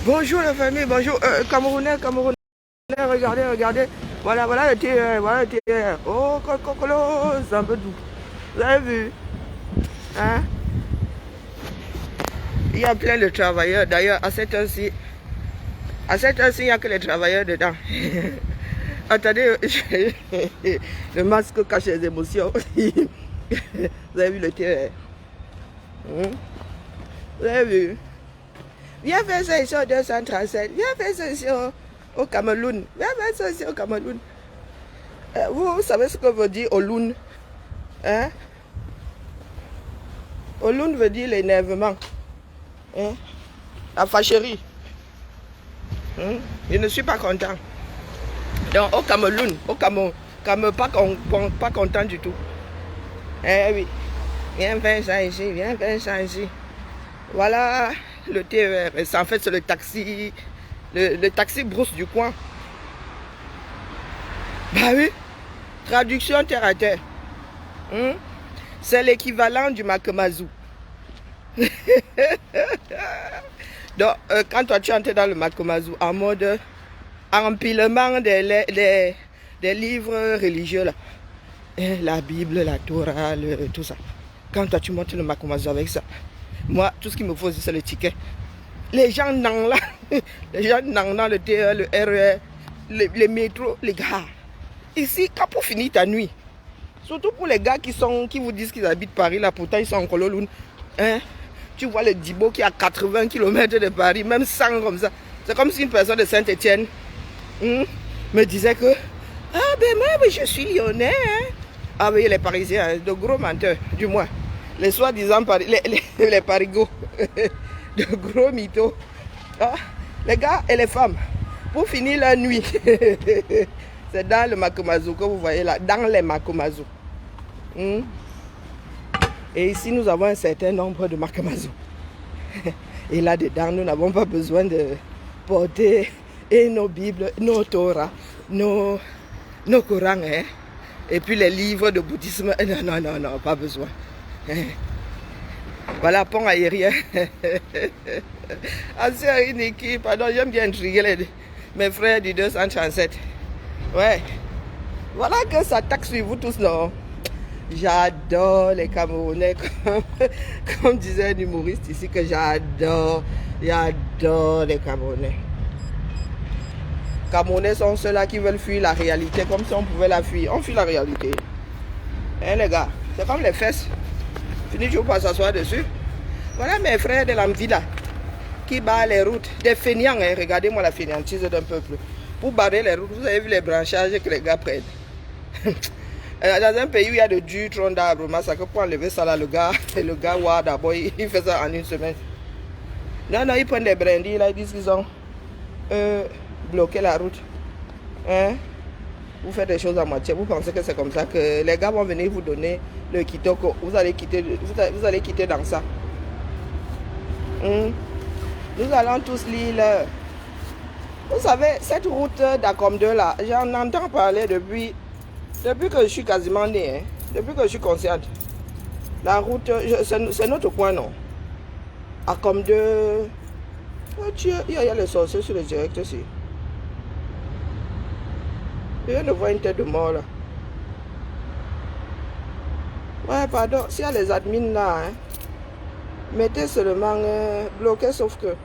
Bonjour la famille, bonjour. Camerounais, Camerounais, regardez, regardez. Voilà, voilà le TER, voilà le TER. Oh, cocolo, c'est un peu doux. Vous avez vu? Hein? Il y a plein de travailleurs. D'ailleurs, à cette heure-ci, il n'y a que les travailleurs dedans. Attendez, le masque cache les émotions. Vous avez vu le TER? Vous avez vu? Viens faire ça ici au 237. Viens faire ça ici au Cameroun. Viens faire ça ici au Cameroun. Vous savez ce que veut dire Olun? Hein? Olun veut dire l'énervement. Hein? La fâcherie. Hein? Je ne suis pas content. Donc au Cameroun, pas content du tout. Eh oui. Viens faire ça ici, viens faire ça ici. Voilà le TER. En fait, c'est le taxi. Le taxi brousse du coin. Bah oui. Traduction terre à terre. C'est l'équivalent du Makamazou. Donc, quand toi tu entres dans le Makamazou en mode empilement des livres religieux, là. La Bible, la Torah, tout ça. Quand toi tu montes le Makamazou avec ça, moi, tout ce qu'il me faut, c'est le ticket. Les gens n'ont là, les gens n'ont dans le TR, le RER, les métros, les gars. Ici, quand pour finir ta nuit, surtout pour les gars qui vous disent qu'ils habitent Paris, là, pourtant ils sont en Cololoun. Hein? Tu vois le Dibo qui est à 80 km de Paris, même 100 comme ça. C'est comme si une personne de Saint-Étienne me disait que ah ben moi je suis lyonnais. Hein? Ah oui, les Parisiens, de gros menteurs, du moins. Les soi-disant les parigots, de gros mythos. Ah, les gars et les femmes, pour finir la nuit, c'est dans le Makamazou que vous voyez là, dans les Makamazou. Et ici, nous avons un certain nombre de Makamazou. Et là-dedans, nous n'avons pas besoin de porter et nos Bibles, nos Torah, nos Corans, hein? Et puis les livres de bouddhisme. Non, non, non, non, pas besoin. Voilà, pont aérien. Ancien Niki, pardon, j'aime bien intriguer mes frères du 237. Ouais. Voilà que ça taxe sur vous tous, non? J'adore les Camerounais, comme disait un humoriste ici, que j'adore les Camerounais. Camerounais sont ceux-là qui veulent fuir la réalité, comme si on pouvait la fuir. On fuit la réalité. Hein, les gars, c'est comme les fesses. Fini, tu ne peux pas s'asseoir dessus. Voilà mes frères de l'Amvida qui barrent les routes. Des fainéants, hein. Regardez-moi la fainéantise d'un peuple. Pour barrer les routes, vous avez vu les branchages que les gars prennent. Dans un pays où il y a de durs troncs d'arbres, ça que pour enlever ça là, le gars, d'abord, il fait ça en une semaine. Non, non, ils prennent des brindilles, là, ils disent qu'ils ont bloqué la route. Hein? Vous faites des choses à moitié, vous pensez que c'est comme ça que les gars vont venir vous donner le kitoko, vous allez quitter dans ça. Nous allons tous lire. Vous savez, cette route d'Acom 2 là, j'en entends parler depuis que je suis quasiment né, hein, depuis que je suis consciente. La route, c'est notre coin, non? Acom 2. Oh, il y a les sorciers sur le direct aussi. Je viens de voir une tête de mort là. Ouais, pardon, s'il y a les admins là, hein, mettez seulement bloqué, sauf que.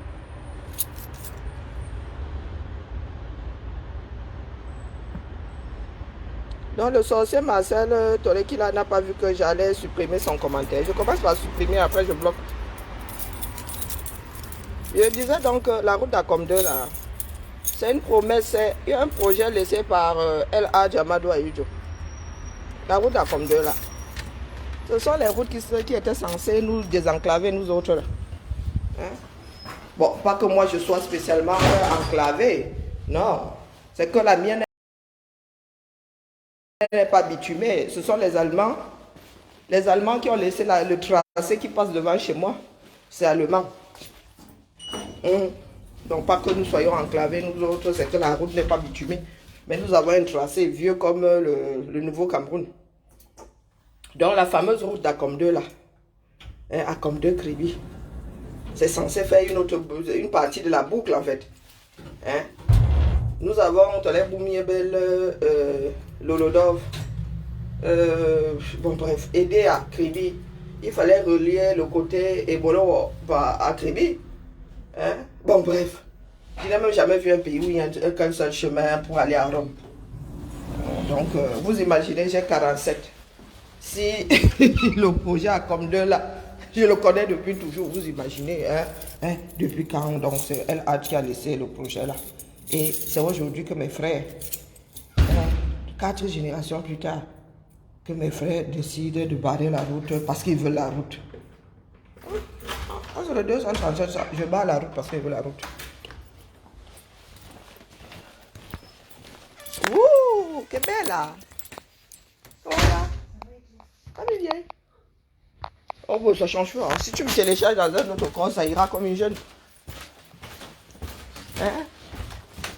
Donc le sorcier Marcel Torekila n'a pas vu que j'allais supprimer son commentaire. Je commence par supprimer, après je bloque. Je disais donc que la route d'Acom 2 là, c'est une promesse, il y a un projet laissé par L.A. Jamadou Ayujo. La route d'Acom 2 là. Ce sont les routes qui étaient censées nous désenclaver, nous autres là. Hein? Bon, pas que moi je sois spécialement enclavé. Non. C'est que la mienne n'est pas bitumée. Ce sont les Allemands. Les Allemands qui ont laissé le tracé qui passe devant chez moi. C'est allemand. Donc pas que nous soyons enclavés, nous autres, c'est que la route n'est pas bitumée. Mais nous avons un tracé vieux comme le Nouveau Cameroun. Donc la fameuse route d'Acom 2 là. Acom 2 Kribi. C'est censé faire une partie de la boucle en fait. Hein? Nous avons Tolé Boumiebel, Lolodov. Bon bref, aider à Kribi. Il fallait relier le côté Ebolo à Kribi. Hein? Bon bref. Je n'ai même jamais vu un pays où il n'y a qu'un seul chemin pour aller à Rome. Donc, vous imaginez, j'ai 47. Si le projet a comme deux là, je le connais depuis toujours, vous imaginez, hein, depuis quand, donc c'est LH qui a laissé le projet là. Et c'est aujourd'hui que mes frères, 4 générations plus tard, que mes frères décident de barrer la route parce qu'ils veulent la route. Sur le 237, je barre la route parce qu'ils veulent la route. Ouh, que belle là! Voilà. Allez, viens. Oh, bon, ça change pas. Si tu me télécharges dans un autre corps, ça ira comme une jeune. Hein?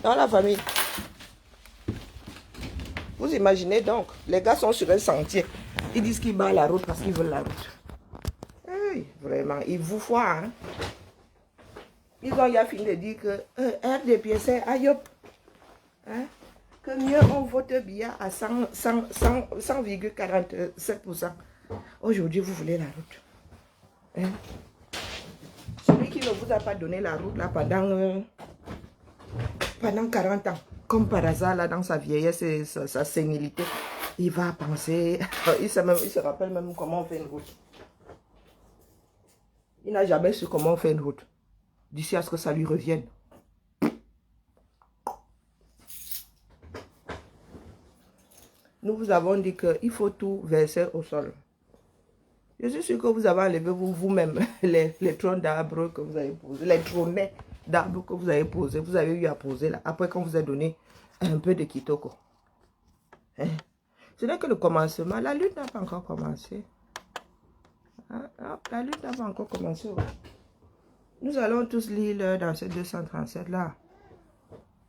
Dans la famille. Vous imaginez donc, les gars sont sur un sentier. Ils disent qu'ils barrent la route parce qu'ils veulent la route. Hey, vraiment, ils vous foirent. Hein? Ils ont ya fini de dire que RDP c'est Ayop. Hein? Que mieux on vote bien à 100,47%. Aujourd'hui, vous voulez la route. Hein? Celui qui ne vous a pas donné la route là pendant 40 ans, comme par hasard là dans sa vieillesse et sa sénilité, il va penser, il se rappelle même comment on fait une route. Il n'a jamais su comment on fait une route. D'ici à ce que ça lui revienne. Nous vous avons dit qu'il faut tout verser au sol. Je suis sûr que vous avez enlevé vous-même les troncs d'arbres que vous avez posés, les trônets d'arbres que vous avez posés, vous avez eu à poser là, après qu'on vous a donné un peu de kitoko. Hein? Ce n'est que le commencement, la lutte n'a pas encore commencé. Hein? La lutte n'a pas encore commencé. Nous allons tous lire dans ce 237 là.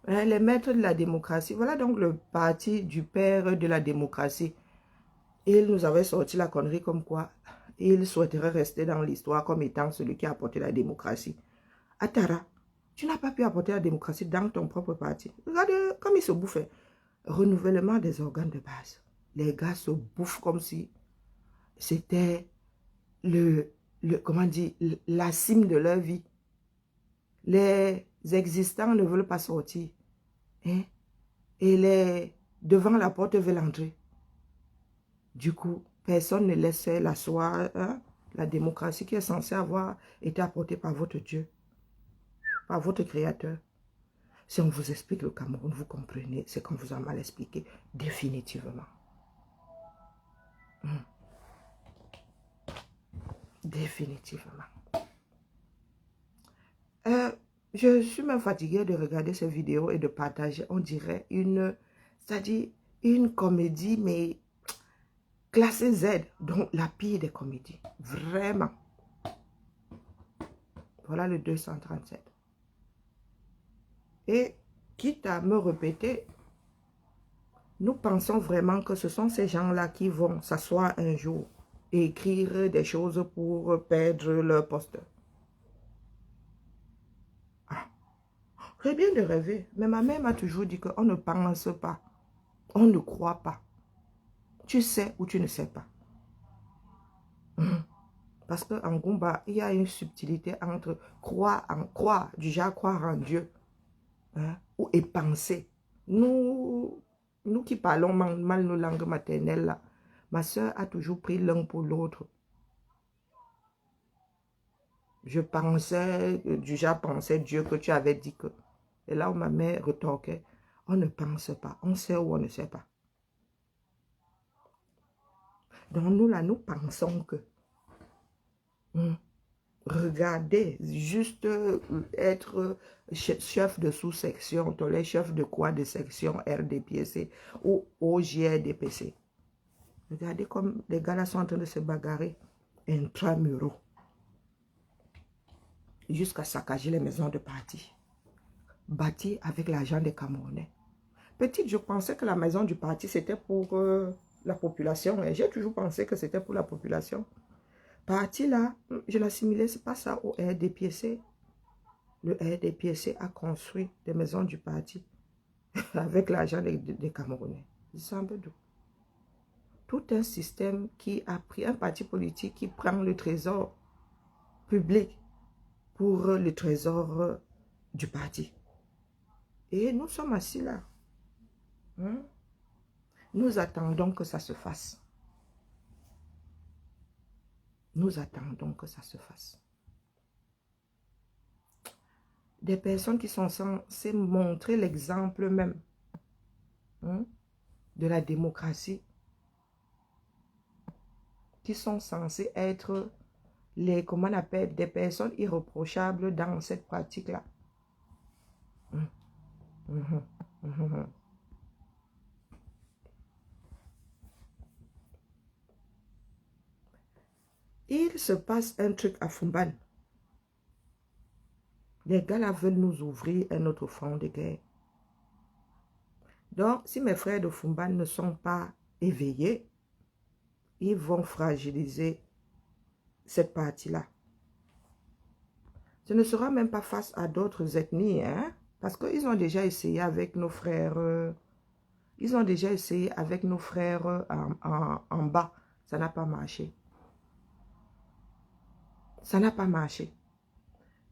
Hein, les maîtres de la démocratie, voilà donc le parti du père de la démocratie. Il nous avait sorti la connerie comme quoi il souhaiterait rester dans l'histoire comme étant celui qui a apporté la démocratie. Attara, tu n'as pas pu apporter la démocratie dans ton propre parti. Regardez comme il se bouffait. Renouvellement des organes de base. Les gars se bouffent comme si c'était comment dire, la cime de leur vie. Les existants ne veulent pas sortir. Hein? Et les devant la porte veulent entrer. Du coup, personne ne laisse la soie, hein? La démocratie qui est censée avoir été apportée par votre Dieu, par votre Créateur. Si on vous explique le Cameroun, vous comprenez, c'est qu'on vous a mal expliqué définitivement. Définitivement. Je suis même fatiguée de regarder ces vidéos et de partager, on dirait c'est-à-dire une comédie, mais classée Z, donc la pire des comédies. Vraiment. Voilà le 237. Et quitte à me répéter, nous pensons vraiment que ce sont ces gens-là qui vont s'asseoir un jour et écrire des choses pour perdre leur poste. C'est bien de rêver, mais ma mère m'a toujours dit qu'on ne pense pas, on ne croit pas. Tu sais ou tu ne sais pas. Parce qu'en Goumba, il y a une subtilité entre croire, du genre croire en Dieu, hein, et penser. Nous qui parlons mal nos langues maternelles, là, ma soeur a toujours pris l'un pour l'autre. Je pensais, du genre pensais Dieu que tu avais dit que. Et là où ma mère retorquait, on ne pense pas, on sait ou on ne sait pas. Donc nous là, nous pensons que regardez, juste être chef de sous-section, les chefs de quoi de section RDPC ou OGRDPC. Regardez comme les gars là sont en train de se bagarrer intramuraux jusqu'à saccager les maisons de parti. Bâti avec l'argent des Camerounais. Petite, je pensais que la maison du parti, c'était pour la population. Et j'ai toujours pensé que c'était pour la population. parti là, je l'assimilais, c'est pas ça au RDPC. Le RDPC a construit des maisons du parti avec l'argent des Camerounais. C'est un peu d'où. Tout un système qui a pris un parti politique qui prend le trésor public pour le trésor du parti. Et nous sommes assis là. Nous attendons que ça se fasse. Nous attendons que ça se fasse. Des personnes qui sont censées montrer l'exemple même de la démocratie, qui sont censées être les, comment on appelle, des personnes irréprochables dans cette pratique-là. Il se passe un truc à Fumban. Les gars là veulent nous ouvrir un autre front de guerre. Donc, si mes frères de Fumban ne sont pas éveillés, ils vont fragiliser cette partie-là. Ce ne sera même pas face à d'autres ethnies, hein? Parce qu'ils ont déjà essayé avec nos frères. Ils ont déjà essayé avec nos frères en bas. Ça n'a pas marché. Ça n'a pas marché.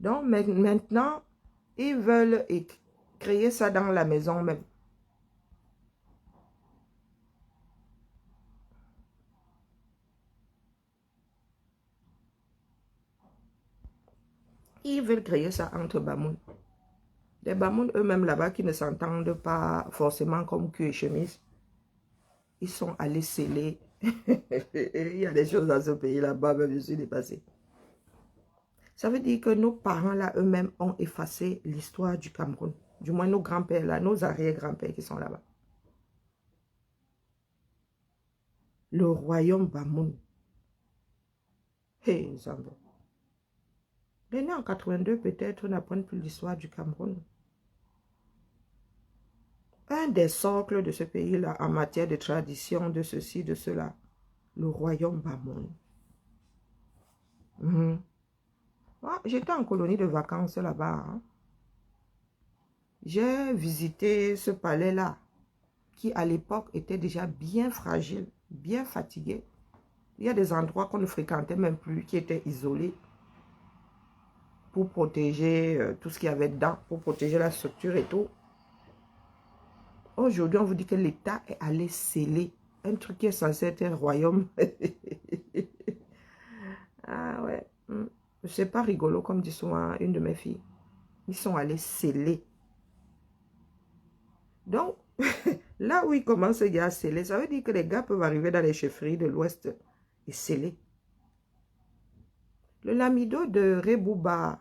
Donc maintenant, ils veulent créer ça dans la maison même. Ils veulent créer ça entre Bamoun. Les Bamoun eux-mêmes là-bas qui ne s'entendent pas forcément comme cul et chemise. Ils sont allés sceller. Il y a des choses dans ce pays là-bas, même je suis dépassé. Ça veut dire que nos parents là eux-mêmes ont effacé l'histoire du Cameroun. Du moins nos grands-pères là, nos arrière-grands-pères qui sont là-bas. Le royaume Bamoun. Hey, Zambo. Les nés en 82 peut-être n'apprennent plus l'histoire du Cameroun. Un des socles de ce pays-là en matière de tradition, de ceci, de cela. Le royaume Bamoun. J'étais en colonie de vacances là-bas. Hein. J'ai visité ce palais-là, qui à l'époque était déjà bien fragile, bien fatigué. Il y a des endroits qu'on ne fréquentait même plus, qui étaient isolés pour protéger tout ce qu'il y avait dedans, pour protéger la structure et tout. Aujourd'hui, on vous dit que l'État est allé sceller un truc qui est censé être un royaume. Ah ouais. C'est pas rigolo, comme dit souvent une de mes filles. Ils sont allés sceller. Donc, là où ils commencent à sceller, ça veut dire que les gars peuvent arriver dans les chefferies de l'Ouest et sceller. Le lamido de Rebouba,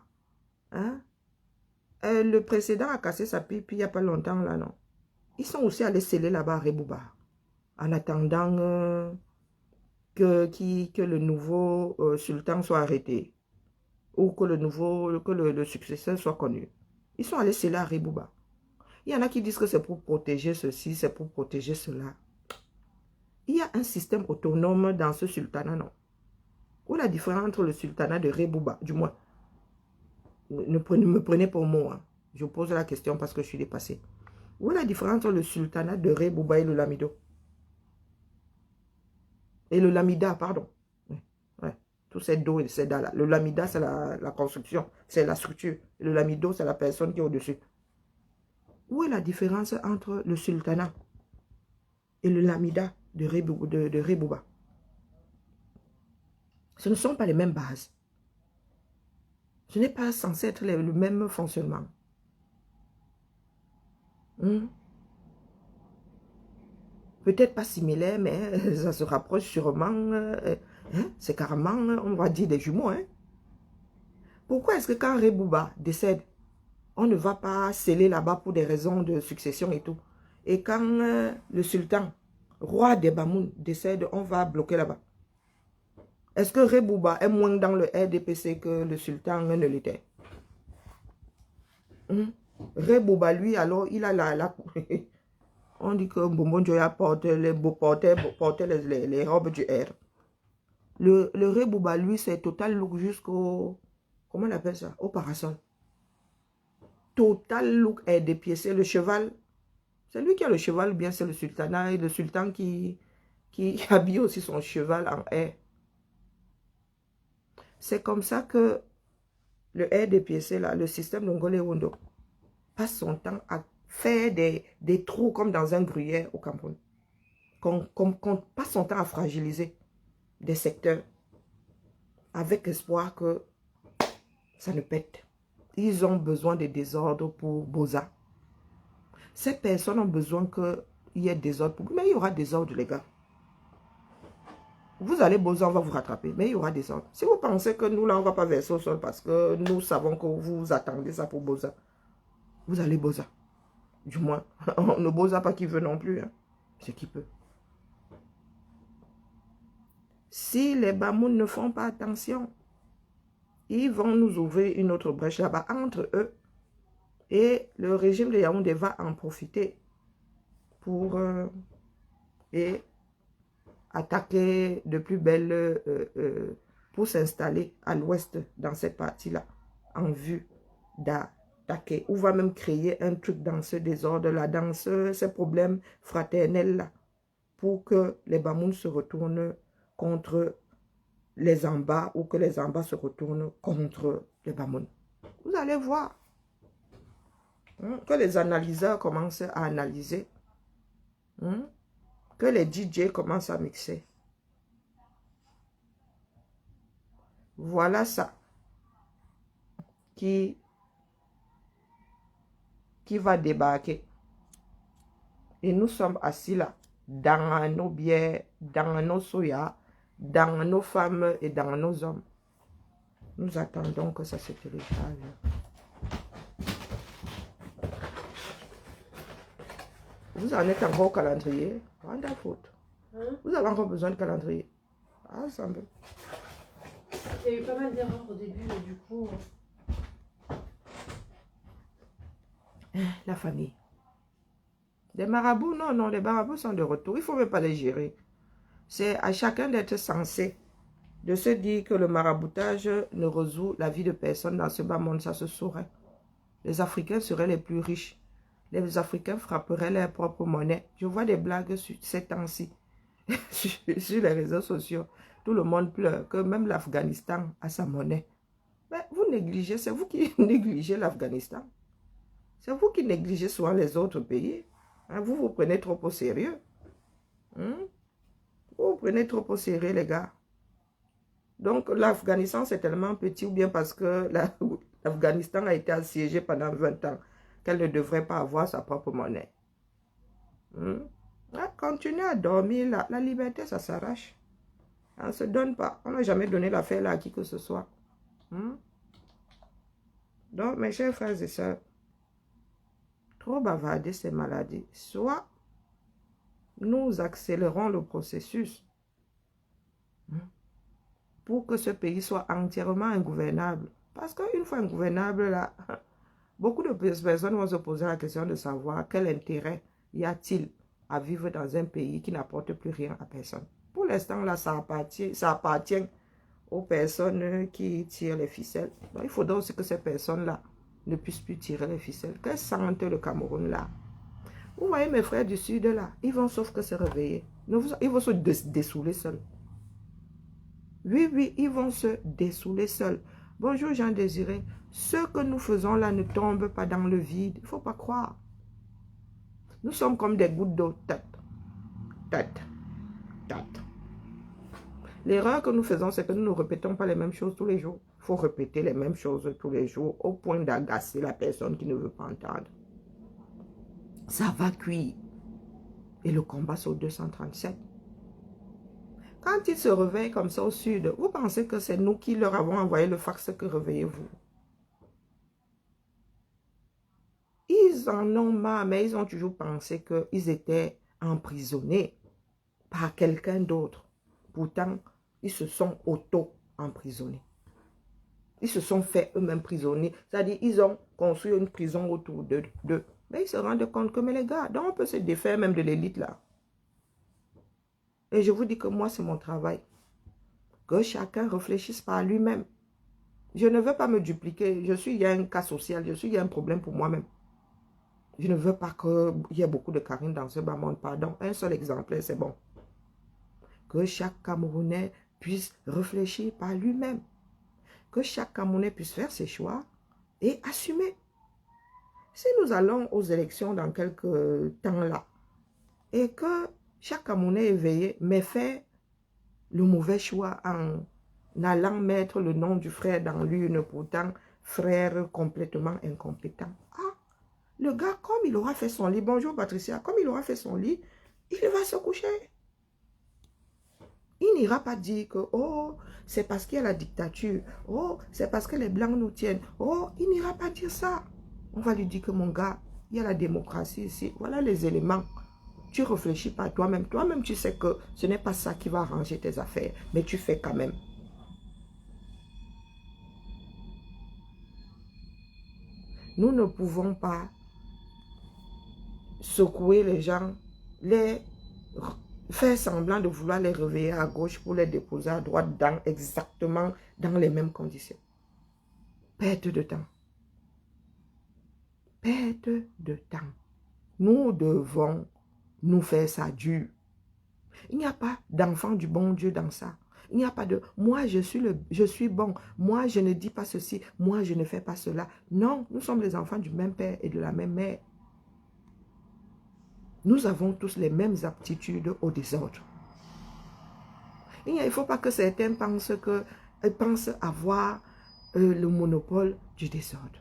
hein? Le précédent a cassé sa pipe il n'y a pas longtemps, là, non? Ils sont aussi allés sceller là-bas à Rebouba, en attendant que le nouveau sultan soit arrêté, ou que le successeur soit connu. Ils sont allés sceller à Rebouba. Il y en a qui disent que c'est pour protéger ceci, c'est pour protéger cela. Il y a un système autonome dans ce sultanat, non? Où la différence entre le sultanat de Rebouba, du moins, ne me prenez pour moi, hein. Je pose la question parce que je suis dépassé. Où est la différence entre le sultanat de Rebouba et le Lamido? Et le Lamida, pardon. Ouais. Tous ces dos et ces da là. Le Lamida, c'est la construction, c'est la structure. Et le Lamido, c'est la personne qui est au-dessus. Où est la différence entre le sultanat et le Lamida de Rebouba? Ce ne sont pas les mêmes bases. Ce n'est pas censé être le même fonctionnement. Peut-être pas similaire, mais ça se rapproche sûrement. C'est carrément, on va dire, des jumeaux. Hein? Pourquoi est-ce que quand Rebouba décède, on ne va pas sceller là-bas pour des raisons de succession et tout? Et quand le sultan, roi des Bamoun, décède, on va bloquer là-bas. Est-ce que Rebouba est moins dans le RDPC que le sultan ne l'était? Rebouba, lui, alors, il a la on dit que Mbombo Njoya portait les robes du R. Le Rebouba, lui, c'est total look jusqu'au... Comment on appelle ça? Au parasol. Total look est dépiécé. Le cheval, c'est lui qui a le cheval ou bien c'est le sultanat et le sultan qui habille aussi son cheval en haie. C'est comme ça que le haie dépiécé, là, le système de Ngolé Wondo, passe son temps à faire des trous comme dans un gruyère au Cameroun. Qu'on passe son temps à fragiliser des secteurs avec espoir que ça ne pète. Ils ont besoin de désordre pour Boza. Ces personnes ont besoin qu'il y ait désordre. Mais il y aura désordre, les gars. Vous allez Boza, on va vous rattraper. Mais il y aura désordre. Si vous pensez que nous, là, on ne va pas verser au sol parce que nous savons que vous attendez ça pour Boza, vous allez Boza. Du moins, on ne Boza pas qui veut non plus. Hein. C'est qui peut. Si les Bamoun ne font pas attention, ils vont nous ouvrir une autre brèche là-bas entre eux. Et le régime de Yaoundé va en profiter pour attaquer de plus belle, pour s'installer à l'ouest dans cette partie-là, en vue d'attaquer. Ou va même créer un truc dans ce désordre-là, dans ces problèmes fraternels-là, pour que les Bamoun se retournent contre les Amba ou que les Amba se retournent contre les Bamoun. Vous allez voir. Que les analyseurs commencent à analyser. Que les DJ commencent à mixer. Voilà ça. Qui va débarquer. Et nous sommes assis là, dans nos bières, dans nos soya, dans nos femmes et dans nos hommes. Nous attendons que ça se télécharge. Vous en êtes encore au calendrier. Rendez la faute. Vous avez encore besoin de calendrier. Ah, ça me... Il y a eu pas mal d'erreurs au début, mais du coup... La famille. Des marabouts, non, non, les marabouts sont de retour. Il ne faut même pas les gérer. C'est à chacun d'être sensé, de se dire que le maraboutage ne résout la vie de personne dans ce bas monde, ça se saurait. Les Africains seraient les plus riches. Les Africains frapperaient leur propre monnaie. Je vois des blagues sur ces temps-ci, sur les réseaux sociaux. Tout le monde pleure que même l'Afghanistan a sa monnaie. Mais vous négligez, c'est vous qui négligez l'Afghanistan. C'est vous qui négligez souvent les autres pays. Hein, vous vous prenez trop au sérieux. Vous vous prenez trop au sérieux, les gars. Donc, l'Afghanistan, c'est tellement petit, ou bien parce que l'Afghanistan a été assiégé pendant 20 ans, qu'elle ne devrait pas avoir sa propre monnaie. Continuez à dormir, la liberté, ça s'arrache. On ne se donne pas. On n'a jamais donné l'affaire là à qui que ce soit. Donc, mes chers frères et sœurs, trop bavarder ces maladies. Soit nous accélérons le processus pour que ce pays soit entièrement ingouvernable. Parce qu'une fois ingouvernable, là, beaucoup de personnes vont se poser la question de savoir quel intérêt y a-t-il à vivre dans un pays qui n'apporte plus rien à personne. Pour l'instant, là, ça appartient aux personnes qui tirent les ficelles. Donc, il faudra aussi que ces personnes-là ne puissent plus tirer les ficelles. Qu'elles sentent le Cameroun, là. Vous voyez mes frères du Sud, là, ils vont sauf que se réveiller. Ils vont se dessouler seuls. Oui, oui, ils vont se dessouler seuls. Bonjour Jean Désiré. Ce que nous faisons là ne tombe pas dans le vide. Il ne faut pas croire. Nous sommes comme des gouttes d'eau. Tête. L'erreur que nous faisons, c'est que nous ne répétons pas les mêmes choses tous les jours. Il faut répéter les mêmes choses tous les jours au point d'agacer la personne qui ne veut pas entendre. Ça va cuire. Et le combat c'est au 237. Quand ils se réveillent comme ça au sud, vous pensez que c'est nous qui leur avons envoyé le fax que réveillez-vous? Ils en ont marre, mais ils ont toujours pensé qu'ils étaient emprisonnés par quelqu'un d'autre. Pourtant, ils se sont auto-emprisonnés. Ils se sont fait eux-mêmes prisonniers. C'est-à-dire, ils ont construit une prison autour d'eux. Mais ils se rendent compte que, mais les gars, donc on peut se défaire même de l'élite là. Et je vous dis que moi, c'est mon travail. Que chacun réfléchisse par lui-même. Je ne veux pas me dupliquer. Il y a un cas social. Il y a un problème pour moi-même. Je ne veux pas qu'il y ait beaucoup de Karine dans ce bas monde. Pardon. Un seul exemplaire, c'est bon. Que chaque Camerounais puisse réfléchir par lui-même. Que chaque Camerounais puisse faire ses choix et assumer. Si nous allons aux élections dans quelques temps là, et que chaque Camerounais éveillé mais fait le mauvais choix en allant mettre le nom du frère dans l'urne, pourtant frère complètement incompétent. Ah, le gars, comme il aura fait son lit, bonjour Patricia, comme il aura fait son lit, il va se coucher. Il n'ira pas dire que, oh, c'est parce qu'il y a la dictature, oh, c'est parce que les Blancs nous tiennent, oh, il n'ira pas dire ça. On va lui dire que mon gars, il y a la démocratie ici, voilà les éléments. Tu réfléchis pas toi-même. Toi-même, tu sais que ce n'est pas ça qui va arranger tes affaires. Mais tu fais quand même. Nous ne pouvons pas secouer les gens, faire semblant de vouloir les réveiller à gauche pour les déposer à droite exactement dans les mêmes conditions. Perte de temps. Perte de temps. Nous devons nous faire ça dur. Il n'y a pas d'enfant du bon Dieu dans ça. Il n'y a pas de « moi je suis bon, moi je ne dis pas ceci, moi je ne fais pas cela ». Non, nous sommes les enfants du même père et de la même mère. Nous avons tous les mêmes aptitudes au désordre. Il ne faut pas que certains pensent avoir le monopole du désordre.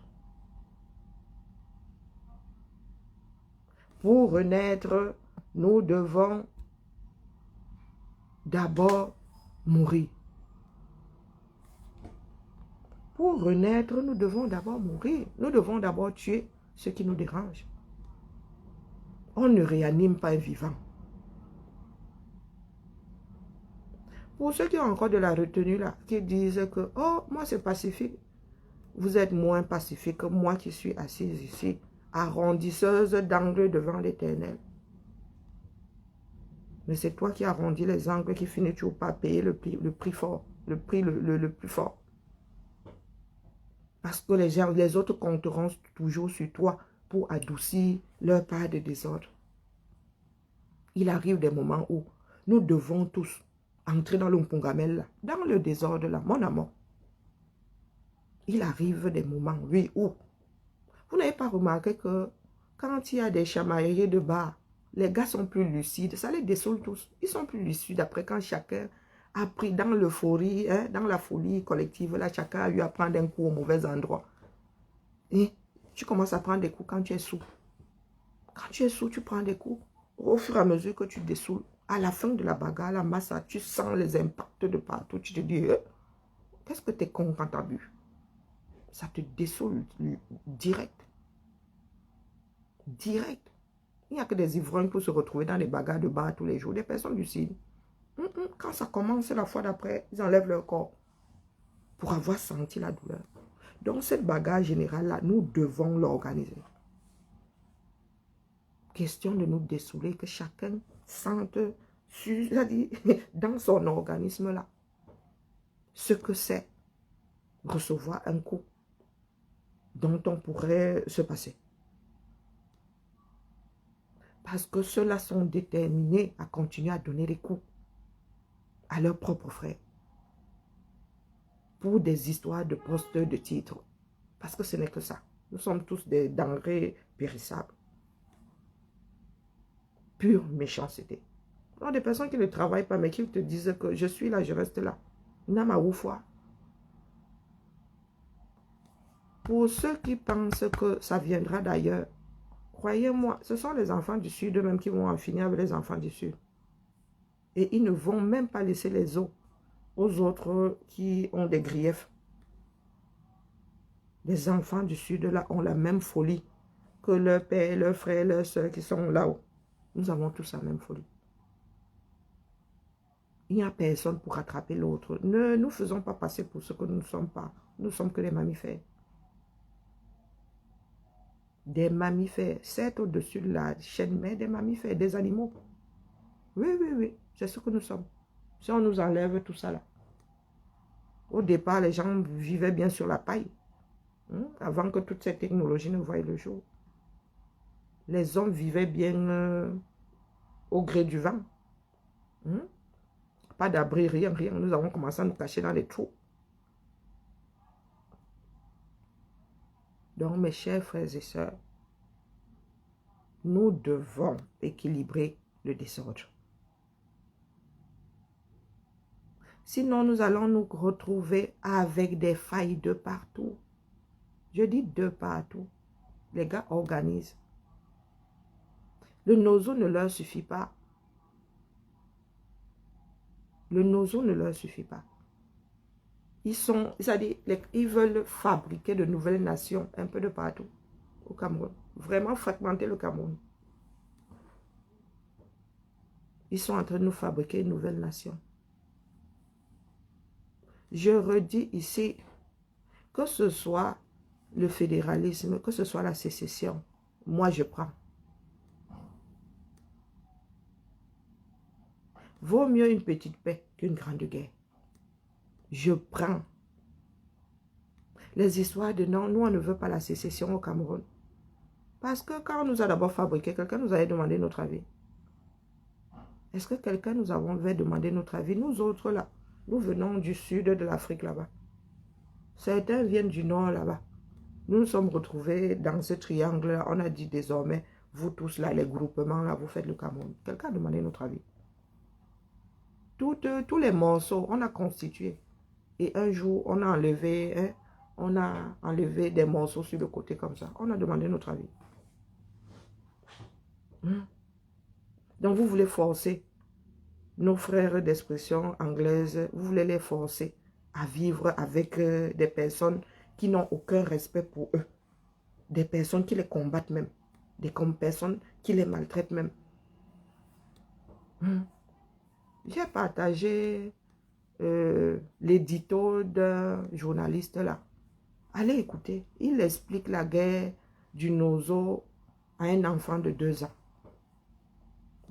Pour renaître, nous devons d'abord mourir. Pour renaître, nous devons d'abord mourir. Nous devons d'abord tuer ce qui nous dérange. On ne réanime pas un vivant. Pour ceux qui ont encore de la retenue là, qui disent que, oh, moi c'est pacifique. Vous êtes moins pacifique que moi qui suis assise ici, arrondisseuse d'angles devant l'Éternel. Mais c'est toi qui arrondis les angles qui finis toujours par payer le prix fort, le prix le plus fort. Parce que les autres compteront toujours sur toi pour adoucir leur part de désordre. Il arrive des moments où nous devons tous entrer dans le mpungamel, dans le désordre là, mon amour. Il arrive des moments, oui, où vous n'avez pas remarqué que quand il y a des chamailleries de bar, les gars sont plus lucides, ça les dessoule tous. Ils sont plus lucides après quand chacun a pris dans l'euphorie, hein, dans la folie collective, là, chacun a eu à prendre un coup au mauvais endroit. Et tu commences à prendre des coups quand tu es sous. Quand tu es sous, tu prends des coups. Au fur et à mesure que tu dessoules, à la fin de la bagarre, la masse, tu sens les impacts de partout. Tu te dis, qu'est-ce que tu es con quand tu as bu? Ça te dessoule direct. Direct. Il n'y a que des ivrognes pour se retrouver dans les bagarres de bar tous les jours. Des personnes lucides. Quand ça commence la fois d'après, ils enlèvent leur corps pour avoir senti la douleur. Donc cette bagarre générale-là, nous devons l'organiser. Question de nous dessouler, que chacun sente dans son organisme-là ce que c'est recevoir un coup dont on pourrait se passer. Parce que ceux-là sont déterminés à continuer à donner des coups à leurs propres frères. Pour des histoires de postes, de titres. Parce que ce n'est que ça. Nous sommes tous des denrées périssables. Pure méchanceté. Alors des personnes qui ne travaillent pas, mais qui te disent que je suis là, je reste là. Nama oufoua. Pour ceux qui pensent que ça viendra d'ailleurs, croyez-moi, ce sont les enfants du Sud eux-mêmes qui vont en finir avec les enfants du Sud. Et ils ne vont même pas laisser les os aux autres qui ont des griefs. Les enfants du Sud là ont la même folie que leurs pères, leurs frères, leurs soeurs qui sont là-haut. Nous avons tous la même folie. Il n'y a personne pour rattraper l'autre. Ne nous faisons pas passer pour ce que nous ne sommes pas. Nous ne sommes que des mammifères. Des mammifères, c'est au-dessus de la chaîne, mais des mammifères, des animaux. Oui, oui, oui, c'est ce que nous sommes. Si on nous enlève tout ça là, Au départ, les gens vivaient bien sur la paille. Avant que toutes ces technologies ne voient le jour. Les hommes vivaient bien au gré du vent. Pas d'abri, rien, rien. Nous avons commencé à nous cacher dans les trous. Donc, mes chers frères et sœurs, nous devons équilibrer le désordre. Sinon, nous allons nous retrouver avec des failles de partout. Je dis de partout. Les gars organisent. Le nozo ne leur suffit pas. Le nozo ne leur suffit pas. C'est-à-dire, ils veulent fabriquer de nouvelles nations un peu de partout au Cameroun. Vraiment fragmenter le Cameroun. Ils sont en train de nous fabriquer une nouvelle nation. Je redis ici, que ce soit le fédéralisme, que ce soit la sécession, moi je prends. Vaut mieux une petite paix qu'une grande guerre. Je prends. Les histoires de non, nous on ne veut pas la sécession au Cameroun. Parce que quand on nous a d'abord fabriqué, quelqu'un nous avait demandé notre avis. Est-ce que quelqu'un nous avait demandé notre avis? Nous autres là, nous venons du sud de l'Afrique là-bas. Certains viennent du nord là-bas. Nous nous sommes retrouvés dans ce triangle-là. On a dit désormais, vous tous là, les groupements là, vous faites le Cameroun. Quelqu'un a demandé notre avis. Tous les morceaux, on a constitué. Et un jour, on a enlevé des morceaux sur le côté comme ça. On a demandé notre avis. Donc, vous voulez forcer nos frères d'expression anglaise, vous voulez les forcer à vivre avec des personnes qui n'ont aucun respect pour eux. Des personnes qui les combattent même. Des personnes qui les maltraitent même. J'ai partagé l'édito d'un journaliste là. Allez écouter. Il explique la guerre du nozo à un enfant de 2 ans.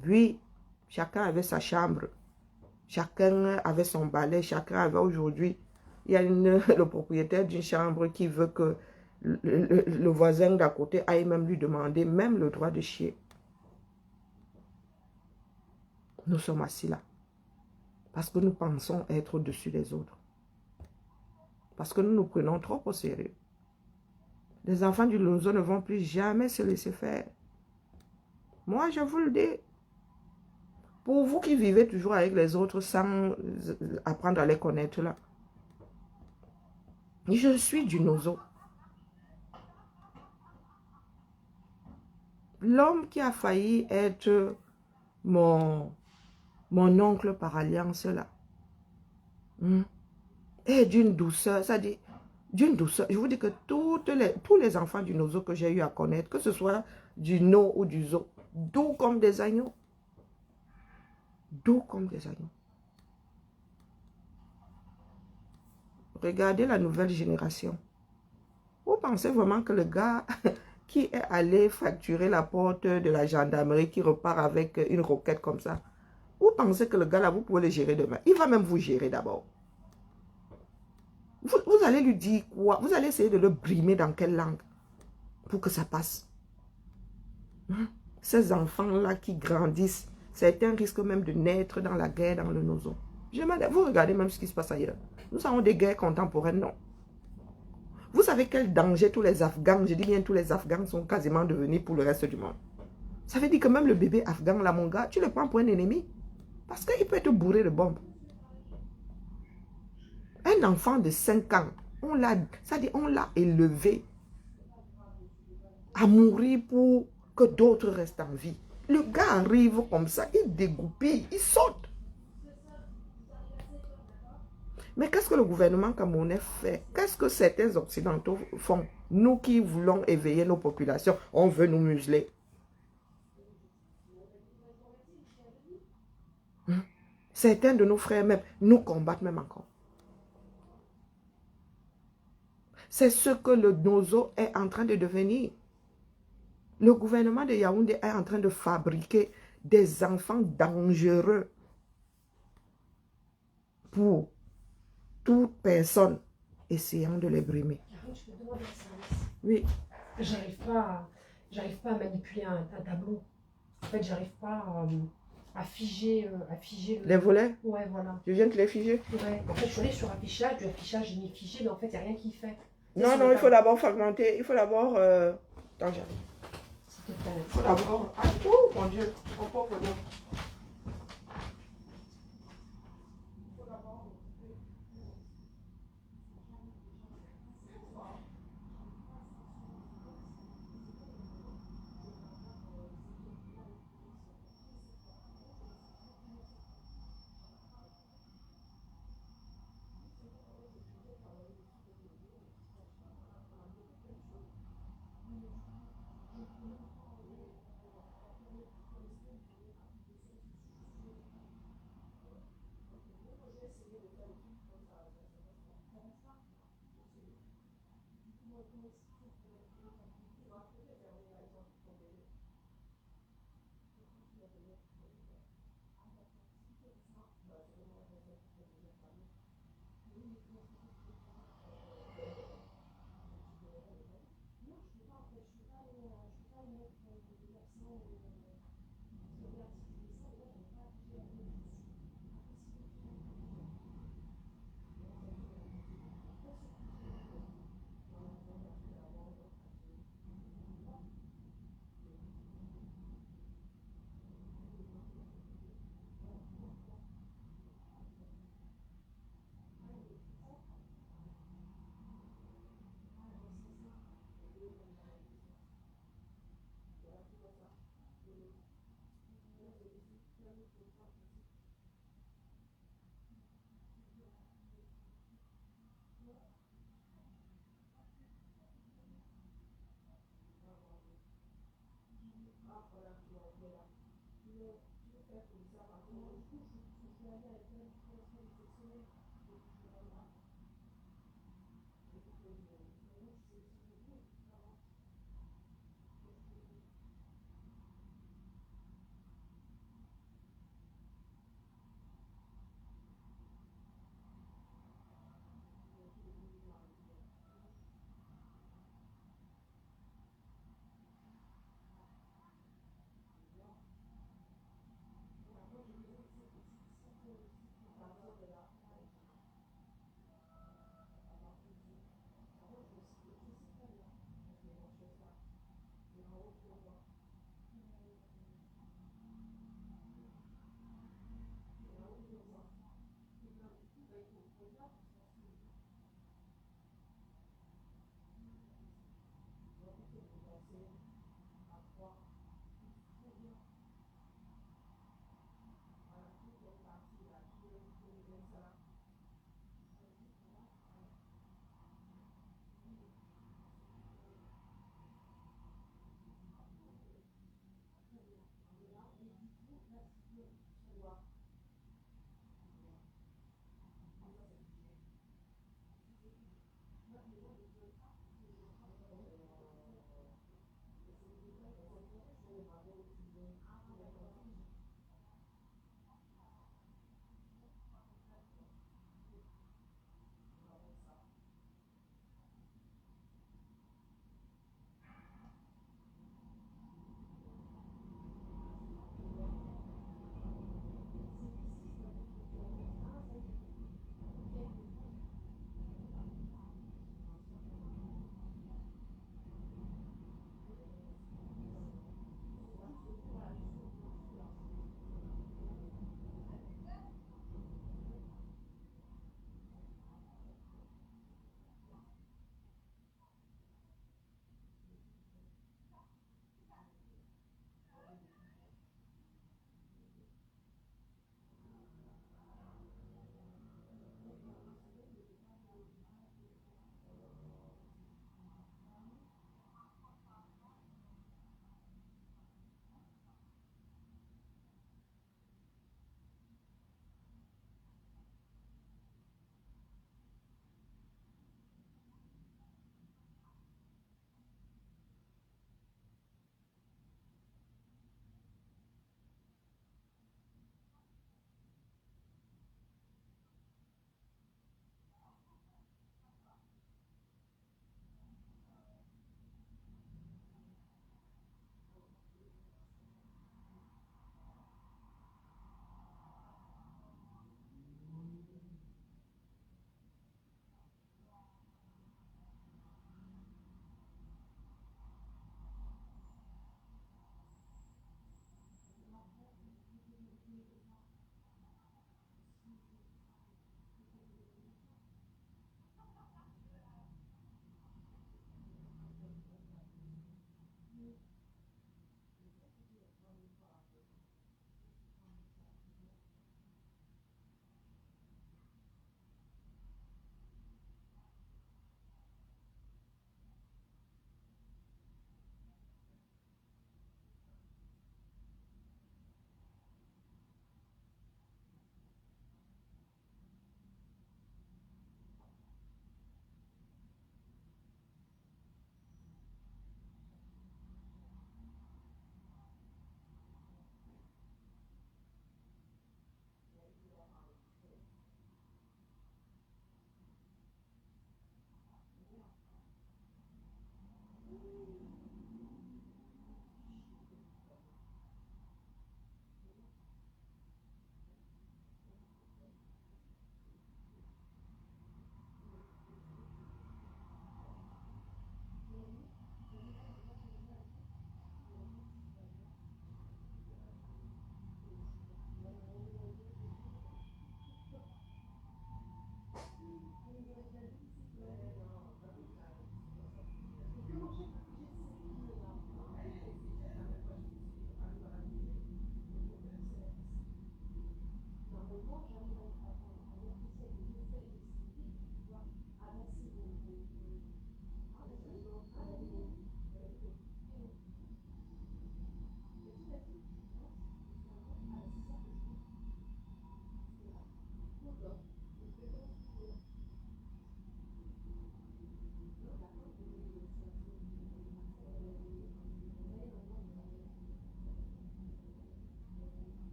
Puis, chacun avait sa chambre. Chacun avait son balai. Chacun avait aujourd'hui. Il y a le propriétaire d'une chambre qui veut que le voisin d'à côté aille même lui demander même le droit de chier. Nous sommes assis là. Parce que nous pensons être au-dessus des autres. Parce que nous nous prenons trop au sérieux. Les enfants du nozo ne vont plus jamais se laisser faire. Moi, je vous le dis. Pour vous qui vivez toujours avec les autres sans apprendre à les connaître là. Je suis du nozo. L'homme qui a failli être mon oncle par alliance là. Et d'une douceur, c'est-à-dire d'une douceur. Je vous dis que tous les enfants du nozo que j'ai eu à connaître, que ce soit du no ou du zo, doux comme des agneaux. Doux comme des agneaux. Regardez la nouvelle génération. Vous pensez vraiment que le gars qui est allé fracturer la porte de la gendarmerie, qui repart avec une roquette comme ça, vous pensez que le gars là, vous pouvez le gérer demain? Il va même vous gérer d'abord. Vous allez lui dire quoi? Vous allez essayer de le brimer dans quelle langue pour que ça passe? Ces enfants-là qui grandissent, certains risquent même de naître dans la guerre, dans le nozo. Vous regardez même ce qui se passe ailleurs. Nous avons des guerres contemporaines, non? Vous savez quel danger tous les Afghans, je dis bien tous les Afghans sont quasiment devenus pour le reste du monde. Ça veut dire que même le bébé afghan, là, mon gars, tu le prends pour un ennemi. Parce qu'il peut être bourré de bombes. Un enfant de 5 ans, on l'a élevé à mourir pour que d'autres restent en vie. Le gars arrive comme ça, il dégoupille, il saute. Mais qu'est-ce que le gouvernement camerounais fait? Qu'est-ce que certains occidentaux font? Nous qui voulons éveiller nos populations, on veut nous museler. Certains de nos frères même nous combattent même encore. C'est ce que le nozo est en train de devenir. Le gouvernement de Yaoundé est en train de fabriquer des enfants dangereux pour toute personne essayant de les brimer. Karine, je peux te demander un service. Oui. J'arrive pas à manipuler un tableau. En fait, j'arrive pas à figer le... Les volets? Ouais, voilà. Je viens de les figer? Ouais. En fait, je suis allée sur affichage, du affichage, j'ai mis figé, mais en fait, il n'y a rien qui fait. Non, non, il faut d'abord fragmenter. Il faut d'abord... Attends, j'arrive. S'il te plaît. Il faut d'abord... Ah, oh, mon Dieu. Mon pauvre Dieu.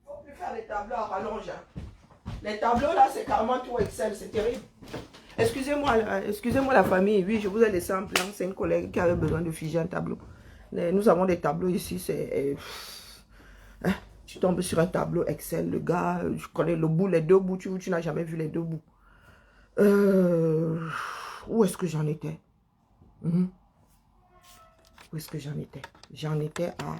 Faut plus faire les tableaux à rallonge. Les tableaux là, c'est carrément tout Excel, c'est terrible. Excusez-moi la famille. Oui, je vous ai laissé un plan. C'est une collègue qui avait besoin de figer un tableau. Nous avons des tableaux ici, c'est... tu tombes sur un tableau Excel, le gars, je connais le bout, les deux bouts, tu n'as jamais vu les deux bouts. Où est-ce que j'en étais? Où est-ce que j'en étais? J'en étais à...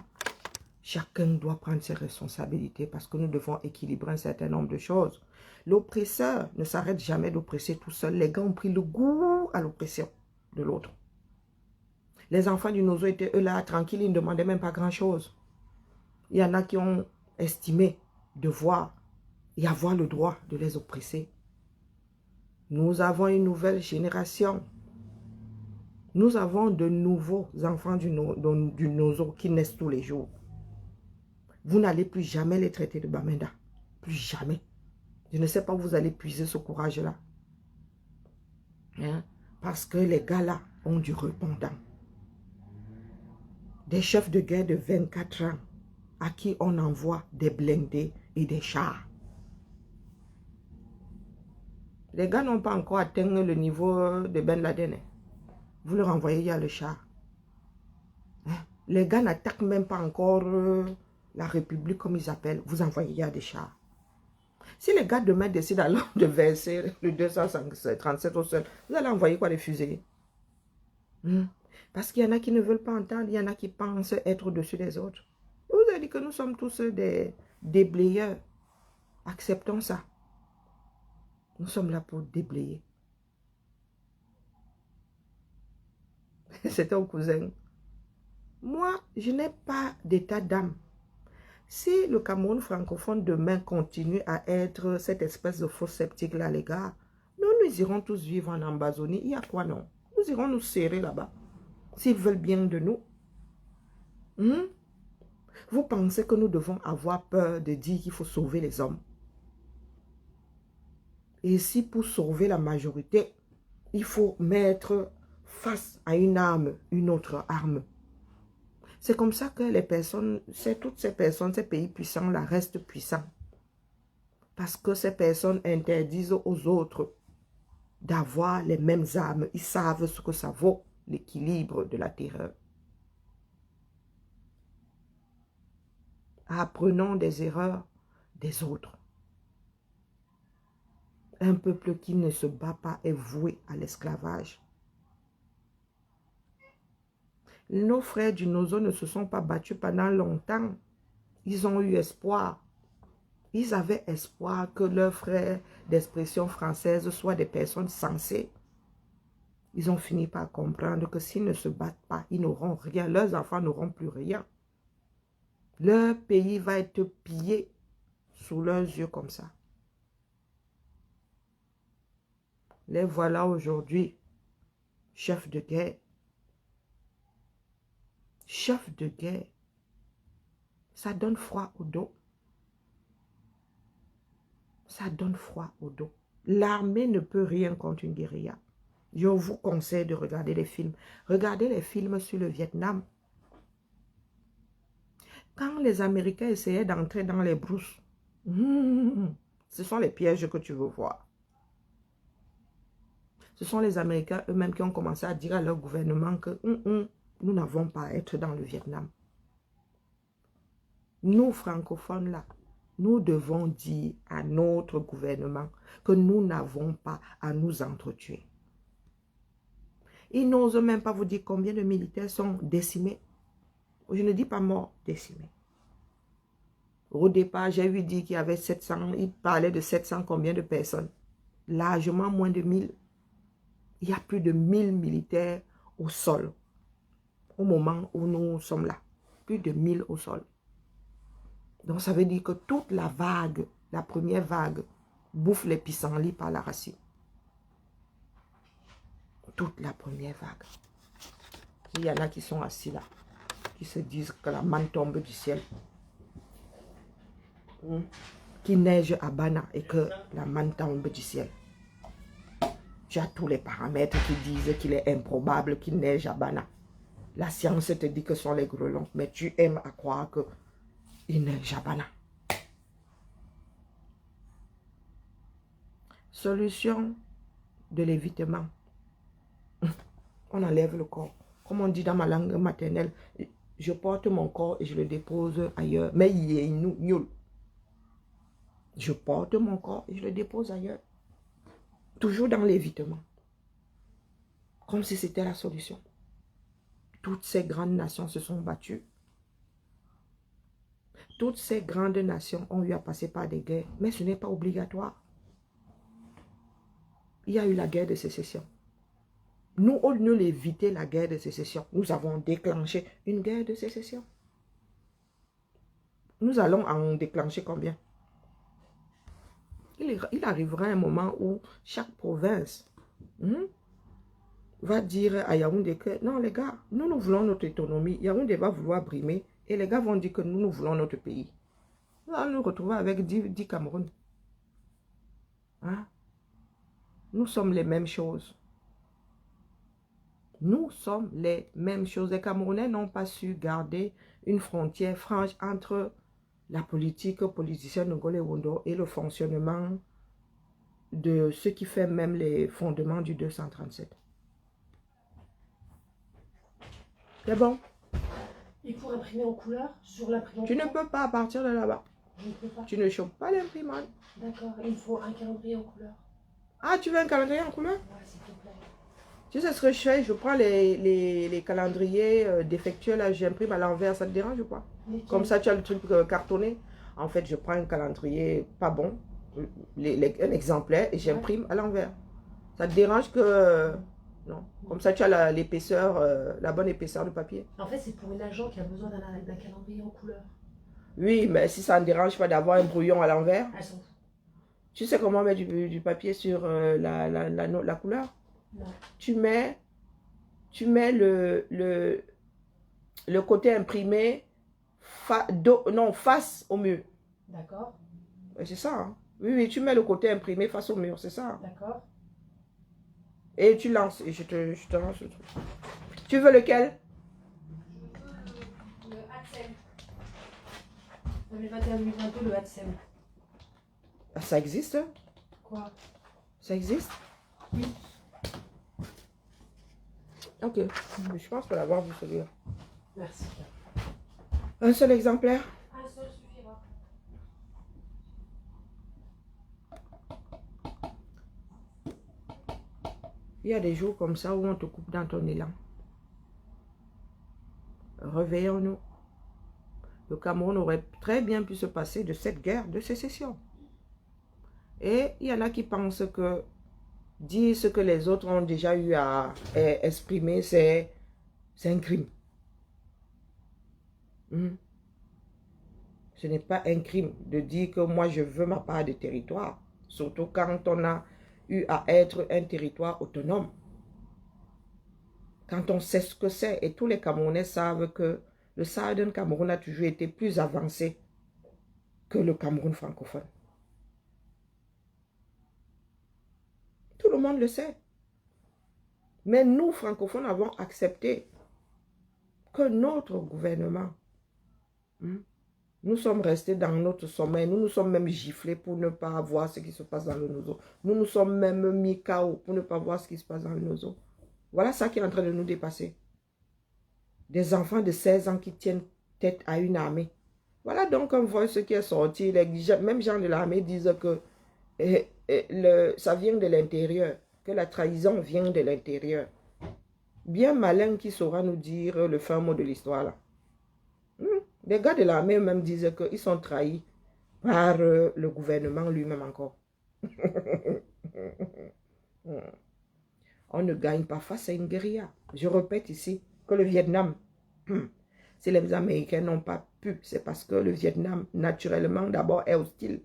Chacun doit prendre ses responsabilités parce que nous devons équilibrer un certain nombre de choses. L'oppresseur ne s'arrête jamais d'oppresser tout seul. Les gars ont pris le goût à l'oppression de l'autre. Les enfants du Nozo étaient eux là, tranquilles, ils ne demandaient même pas grand-chose. Il y en a qui ont estimé devoir et avoir le droit de les oppresser. Nous avons une nouvelle génération. Nous avons de nouveaux enfants du Nozo qui naissent tous les jours. Vous n'allez plus jamais les traiter de Bamenda. Plus jamais. Je ne sais pas où vous allez puiser ce courage-là. Hein? Parce que les gars-là ont du répondant. Des chefs de guerre de 24 ans à qui on envoie des blindés et des chars. Les gars n'ont pas encore atteint le niveau de Ben Laden. Vous leur envoyez, il y a le char. Hein? Les gars n'attaquent même pas encore la République comme ils appellent. Vous envoyez, il y a des chars. Si les gars demain décident alors de verser le 237 au sol, vous allez envoyer quoi, des fusées? Parce qu'il y en a qui ne veulent pas entendre, il y en a qui pensent être au-dessus des autres. Vous avez dit que nous sommes tous des déblayeurs. Acceptons ça. Nous sommes là pour déblayer. C'était au cousin. Moi, je n'ai pas d'état d'âme. Si le Cameroun francophone demain continue à être cette espèce de faux sceptique là, les gars, nous irons tous vivre en Amazonie. Il y a quoi, non? Nous irons nous serrer là-bas. S'ils veulent bien de nous. Vous pensez que nous devons avoir peur de dire qu'il faut sauver les hommes? Et si pour sauver la majorité, il faut mettre face à une arme, une autre arme. C'est comme ça que les personnes, toutes ces personnes, ces pays puissants-là restent puissants. Parce que ces personnes interdisent aux autres d'avoir les mêmes armes. Ils savent ce que ça vaut, l'équilibre de la terreur. Apprenons des erreurs des autres. Un peuple qui ne se bat pas est voué à l'esclavage. Nos frères du Nozo ne se sont pas battus pendant longtemps. Ils ont eu espoir. Ils avaient espoir que leurs frères d'expression française soient des personnes sensées. Ils ont fini par comprendre que s'ils ne se battent pas, ils n'auront rien. Leurs enfants n'auront plus rien. Leur pays va être pillé sous leurs yeux comme ça. Les voilà aujourd'hui, chefs de guerre. Chef de guerre, ça donne froid au dos. Ça donne froid au dos. L'armée ne peut rien contre une guérilla. Je vous conseille de regarder les films. Regardez les films sur le Vietnam. Quand les Américains essayaient d'entrer dans les brousses, ce sont les pièges que tu veux voir. Ce sont les Américains eux-mêmes qui ont commencé à dire à leur gouvernement que nous n'avons pas à être dans le Vietnam. Nous, francophones, là, nous devons dire à notre gouvernement que nous n'avons pas à nous entretuer. Ils n'osent même pas vous dire combien de militaires sont décimés. Je ne dis pas morts, décimés. Au départ, j'ai eu dit qu'il y avait 700, il parlait de 700 combien de personnes? Largement moins de 1000. Il y a plus de 1000 militaires au sol. Au moment où nous sommes là. Plus de 1000 au sol. Donc ça veut dire que toute la vague, la première vague, bouffe les pissenlits par la racine. Toute la première vague. Il y en a qui sont assis là, qui se disent que la manne tombe du ciel. Qu'il neige à Bana et que la manne tombe du ciel. Tu as tous les paramètres qui disent qu'il est improbable qu'il neige à Bana. La science te dit que ce sont les grelons, mais tu aimes à croire que il n'est jabana. Solution de l'évitement. On enlève le corps. Comme on dit dans ma langue maternelle, je porte mon corps et je le dépose ailleurs. Mais il est nul. Je porte mon corps et je le dépose ailleurs. Toujours dans l'évitement. Comme si c'était la solution. Toutes ces grandes nations se sont battues. Toutes ces grandes nations ont eu à passer par des guerres. Mais ce n'est pas obligatoire. Il y a eu la guerre de sécession. Nous, au lieu d'éviter la guerre de sécession, nous avons déclenché une guerre de sécession. Nous allons en déclencher combien? Il arrivera un moment où chaque province va dire à Yaoundé que non les gars, nous voulons notre autonomie. Yaoundé va vouloir brimer et les gars vont dire que nous voulons notre pays. Nous allons nous retrouver avec 10 Cameroun. Hein? Nous sommes les mêmes choses. Nous sommes les mêmes choses. Les Camerounais n'ont pas su garder une frontière franche entre la politique politicienne de Ngolé Wondo et le fonctionnement de ce qui fait même les fondements du 237. C'est bon. Et pour imprimer en couleur sur l'imprimante? Tu ne peux pas partir de là-bas. Je ne peux pas. Tu ne chopes pas l'imprimante. D'accord, il me faut un calendrier en couleur. Ah, tu veux un calendrier en couleur? Ouais, s'il te plaît. Tu sais ce que je fais? Je prends les calendriers défectueux, là, j'imprime à l'envers. Ça te dérange ou pas? Comme ça, tu as le truc cartonné. En fait, je prends un calendrier pas bon, un exemplaire, et j'imprime à l'envers. Ça te dérange que... non. Comme ça, tu as l'épaisseur, la bonne épaisseur de papier. En fait, c'est pour une agent qui a besoin d'un calendrier en couleur. Oui, mais si ça ne dérange pas d'avoir un brouillon à l'envers. Elle s'en fout. Tu sais comment mettre du papier sur la couleur? Non. Tu mets le côté imprimé face au mur. D'accord. C'est ça. Hein? Oui, tu mets le côté imprimé face au mur, c'est ça. D'accord. Et tu lances, et je te lance le truc. Tu veux lequel? Le Hatsem. 2021-2022, le Hatsem. Ça existe? Quoi? Ça existe? Oui. Ok. Je pense qu'on l'avoir vu celui-là. Merci. Un seul exemplaire? Un seul suffira. Il y a des jours comme ça où on te coupe dans ton élan. Réveillons-nous. Le Cameroun aurait très bien pu se passer de cette guerre de sécession. Et il y en a qui pensent que dire ce que les autres ont déjà eu à exprimer, c'est un crime. Ce n'est pas un crime de dire que moi je veux ma part de territoire. Surtout quand on a eu à être un territoire autonome. Quand on sait ce que c'est, et tous les Camerounais savent que le Southern Cameroun a toujours été plus avancé que le Cameroun francophone. Tout le monde le sait. Mais nous, francophones, avons accepté que notre gouvernement, nous sommes restés dans notre sommeil. Nous nous sommes même giflés pour ne pas voir ce qui se passe dans le nozo. Nous nous sommes même mis KO pour ne pas voir ce qui se passe dans le nozo. Voilà ça qui est en train de nous dépasser. Des enfants de 16 ans qui tiennent tête à une armée. Voilà donc un voice qui est sorti. Les mêmes gens de l'armée disent que ça vient de l'intérieur. Que la trahison vient de l'intérieur. Bien malin qui saura nous dire le fin mot de l'histoire là. Les gars de l'armée même disent qu'ils sont trahis par le gouvernement lui-même encore. On ne gagne pas face à une guérilla. Je répète ici que le Vietnam, si les Américains n'ont pas pu, c'est parce que le Vietnam, naturellement, d'abord, est hostile.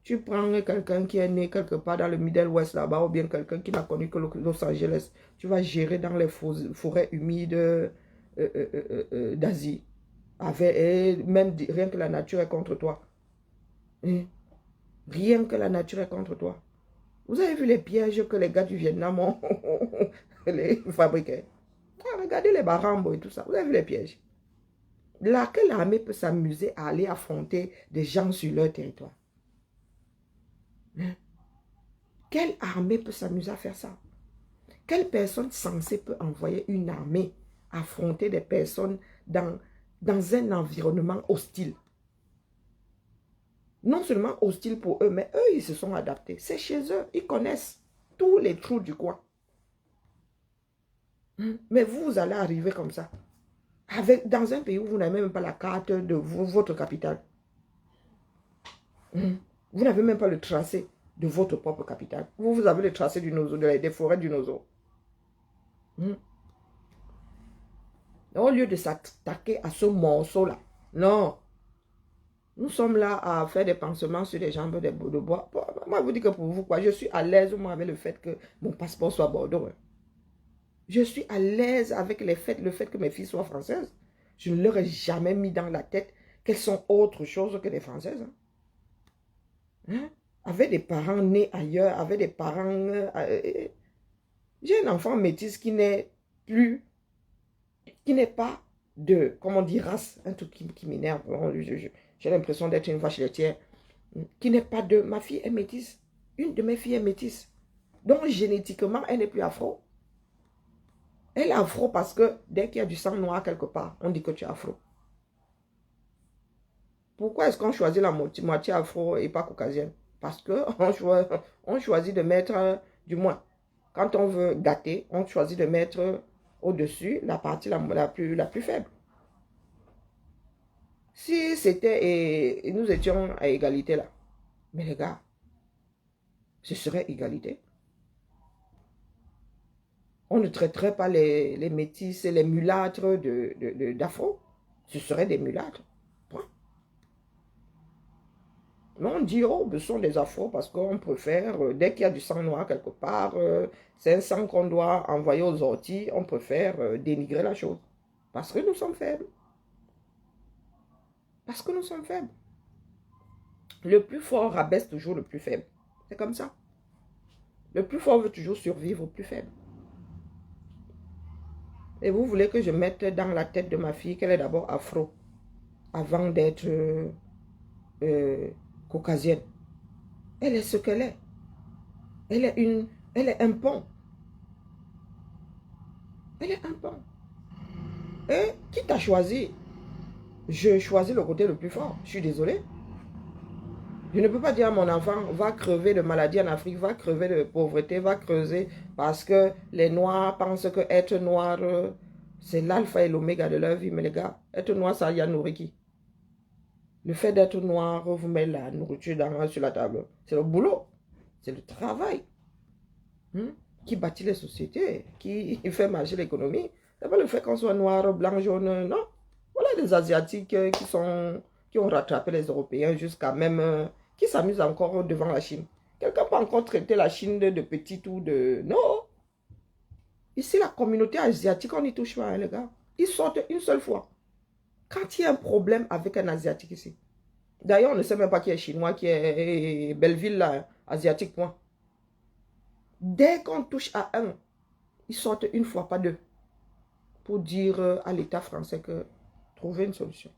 Tu prends quelqu'un qui est né quelque part dans le Middle West là-bas, ou bien quelqu'un qui n'a connu que Los Angeles, tu vas gérer dans les forêts humides d'Asie. Et même rien que la nature est contre toi. Rien que la nature est contre toi. Vous avez vu les pièges que les gars du Vietnam ont les fabriqués? regardez les Barambo et tout ça. Vous avez vu les pièges. Laquelle armée peut s'amuser à aller affronter des gens sur leur territoire? Hein? Quelle armée peut s'amuser à faire ça? Quelle personne censée peut envoyer une armée affronter des personnes dans un environnement hostile? Non seulement hostile pour eux, mais eux, ils se sont adaptés. C'est chez eux. Ils connaissent tous les trous du coin. Mais vous allez arriver comme ça. Dans un pays où vous n'avez même pas la carte de votre capitale. Vous n'avez même pas le tracé de votre propre capitale. Vous avez le tracé des forêts du Nozo. Au lieu de s'attaquer à ce morceau-là, non. Nous sommes là à faire des pansements sur les jambes de bois. Moi, je vous dis que pour vous, quoi, je suis à l'aise moi avec le fait que mon passeport soit Bordeaux. Je suis à l'aise avec le fait que mes filles soient françaises. Je ne leur ai jamais mis dans la tête qu'elles sont autre chose que des Françaises. Avec des parents nés ailleurs, avec des parents... J'ai un enfant métis qui n'est pas de, comment on dit, race, un truc qui m'énerve. J'ai l'impression d'être une vache laitière. Qui n'est pas de... Ma fille est métisse. Une de mes filles est métisse. Donc, génétiquement, elle n'est plus afro. Elle est afro parce que dès qu'il y a du sang noir quelque part, on dit que tu es afro. Pourquoi est-ce qu'on choisit la moitié afro et pas caucasienne? Parce qu'on choisit de mettre, du moins, quand on veut gâter, on choisit de mettre au-dessus la partie la plus faible. Si c'était, et nous étions à égalité là, mais les gars, ce serait égalité. On ne traiterait pas les métis et les mulâtres d'afro. Ce seraient des mulâtres. Point. Mais on dit, oh, ce sont des afros parce qu'on préfère, dès qu'il y a du sang noir quelque part, c'est un sang qu'on doit envoyer aux orties, on préfère dénigrer la chose. Parce que nous sommes faibles. Parce que nous sommes faibles. Le plus fort rabaisse toujours le plus faible. C'est comme ça. Le plus fort veut toujours survivre au plus faible. Et vous voulez que je mette dans la tête de ma fille qu'elle est d'abord afro, avant d'être caucasienne. Elle est ce qu'elle est. Elle est un pont. Elle est un pont. Et qui t'a choisi? Je choisis le côté le plus fort. Je suis désolée. Je ne peux pas dire à mon enfant, va crever de maladie en Afrique, va crever de pauvreté, va creuser parce que les Noirs pensent que être noir, c'est l'alpha et l'oméga de leur vie. Mais les gars, être noir, ça y a nourri qui? Le fait d'être noir vous met la nourriture sur la table. C'est le boulot, c'est le travail qui bâtit les sociétés, qui fait marcher l'économie. C'est pas le fait qu'on soit noir, blanc, jaune, non. Voilà des Asiatiques qui ont rattrapé les Européens jusqu'à même... qui s'amusent encore devant la Chine. Quelqu'un peut encore traiter la Chine de petite ou de... Non. Ici, la communauté asiatique, on n'y touche pas, hein, les gars. Ils sortent une seule fois. Quand il y a un problème avec un Asiatique ici. D'ailleurs, on ne sait même pas qui est chinois, qui est Belleville, là, asiatique, point. Dès qu'on touche à un, ils sortent une fois, pas deux. Pour dire à l'État français que trouver une solution.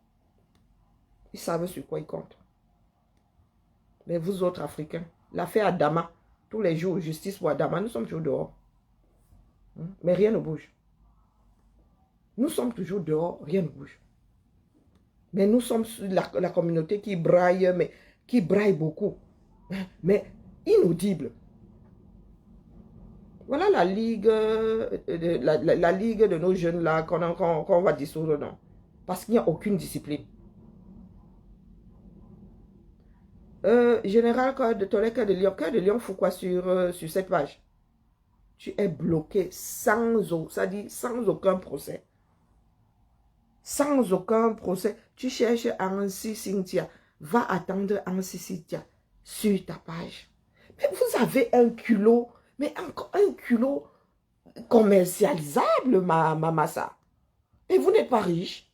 Ils savent sur quoi ils comptent. Mais vous autres Africains, l'affaire Adama, tous les jours, justice pour Adama, nous sommes toujours dehors. Mais rien ne bouge. Nous sommes toujours dehors, rien ne bouge. Mais nous sommes la communauté qui braille, mais qui braille beaucoup. Mais inaudible. Voilà la ligue, la ligue de nos jeunes là qu'on va dissoudre, non. Parce qu'il n'y a aucune discipline. Général Cœur de Lion fout quoi sur cette page? Tu es bloqué sans aucun procès. Sans aucun procès. Tu cherches Ansi Cynthia. Va attendre Ansi Cynthia sur ta page. Mais vous avez un culot, mais encore un culot commercialisable, ma massa. Et vous n'êtes pas riche.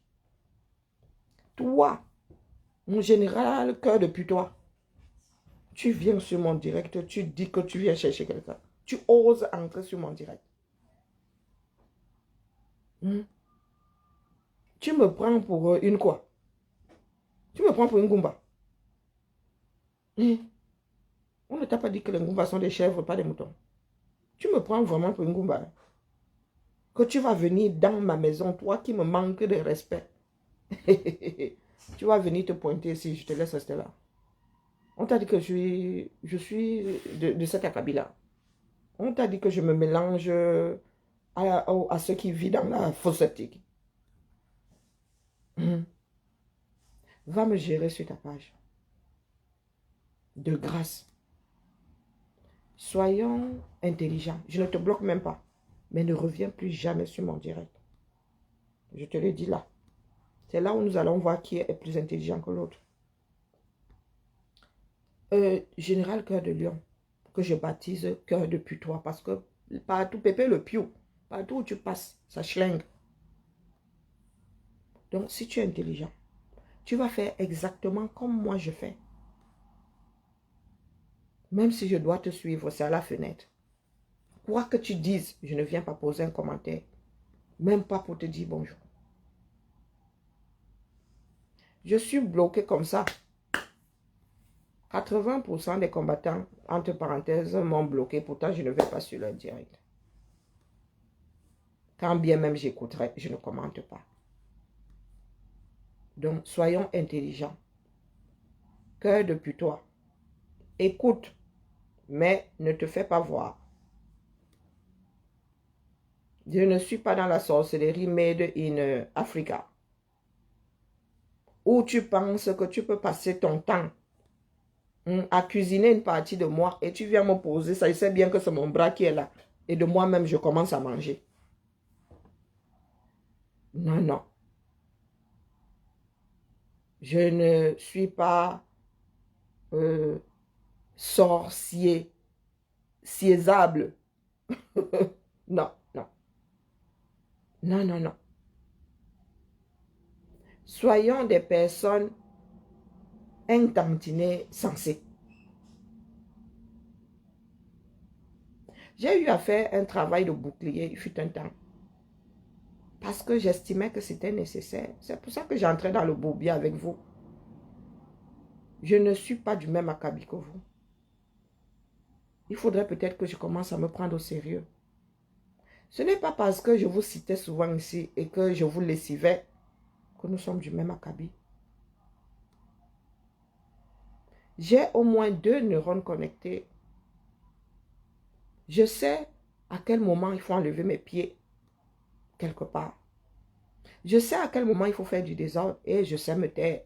Toi, mon général Cœur de Putois, tu viens sur mon direct, tu dis que tu viens chercher quelqu'un. Tu oses entrer sur mon direct. Hmm. Tu me prends pour une quoi? Tu me prends pour une Goumba. Hmm. On ne t'a pas dit que les Goombas sont des chèvres, pas des moutons. Tu me prends vraiment pour une Goumba. Hein? Que tu vas venir dans ma maison, toi qui me manques de respect. Tu vas venir te pointer ici, je te laisse rester là. On t'a dit que je suis de cet acabit-là. On t'a dit que je me mélange à ceux qui vivent dans la fosse septique. Va me gérer sur ta page. De grâce. Soyons intelligents. Je ne te bloque même pas. Mais ne reviens plus jamais sur mon direct. Je te le dis là. C'est là où nous allons voir qui est plus intelligent que l'autre. Général Cœur de Lion, que je baptise Cœur de Putois, parce que partout, Pépé le Piou, partout où tu passes, ça schlingue. Donc, si tu es intelligent, tu vas faire exactement comme moi je fais. Même si je dois te suivre, c'est à la fenêtre. Quoi que tu dises, je ne viens pas poser un commentaire. Même pas pour te dire bonjour. Je suis bloqué comme ça. 80% des combattants, entre parenthèses, m'ont bloqué. Pourtant, je ne vais pas sur leur direct. Quand bien même j'écouterai, je ne commente pas. Donc, soyons intelligents. Cœur de putois. Écoute, mais ne te fais pas voir. Je ne suis pas dans la sorcellerie made in Africa. Où tu penses que tu peux passer ton temps à cuisiner une partie de moi et tu viens me poser ça. Je sais bien que c'est mon bras qui est là. Et de moi-même, je commence à manger. Non, non. Je ne suis pas sorcier, siésable. Non, non. Non, non, non. Soyons des personnes intentionnées, sensées. J'ai eu à faire un travail de bouclier, il fut un temps. Parce que j'estimais que c'était nécessaire. C'est pour ça que j'entrais dans le bourbier avec vous. Je ne suis pas du même acabit que vous. Il faudrait peut-être que je commence à me prendre au sérieux. Ce n'est pas parce que je vous citais souvent ici et que je vous lessivais que nous sommes du même acabit. J'ai au moins 2 neurones connectés. Je sais à quel moment il faut enlever mes pieds quelque part. Je sais à quel moment il faut faire du désordre et je sais me taire.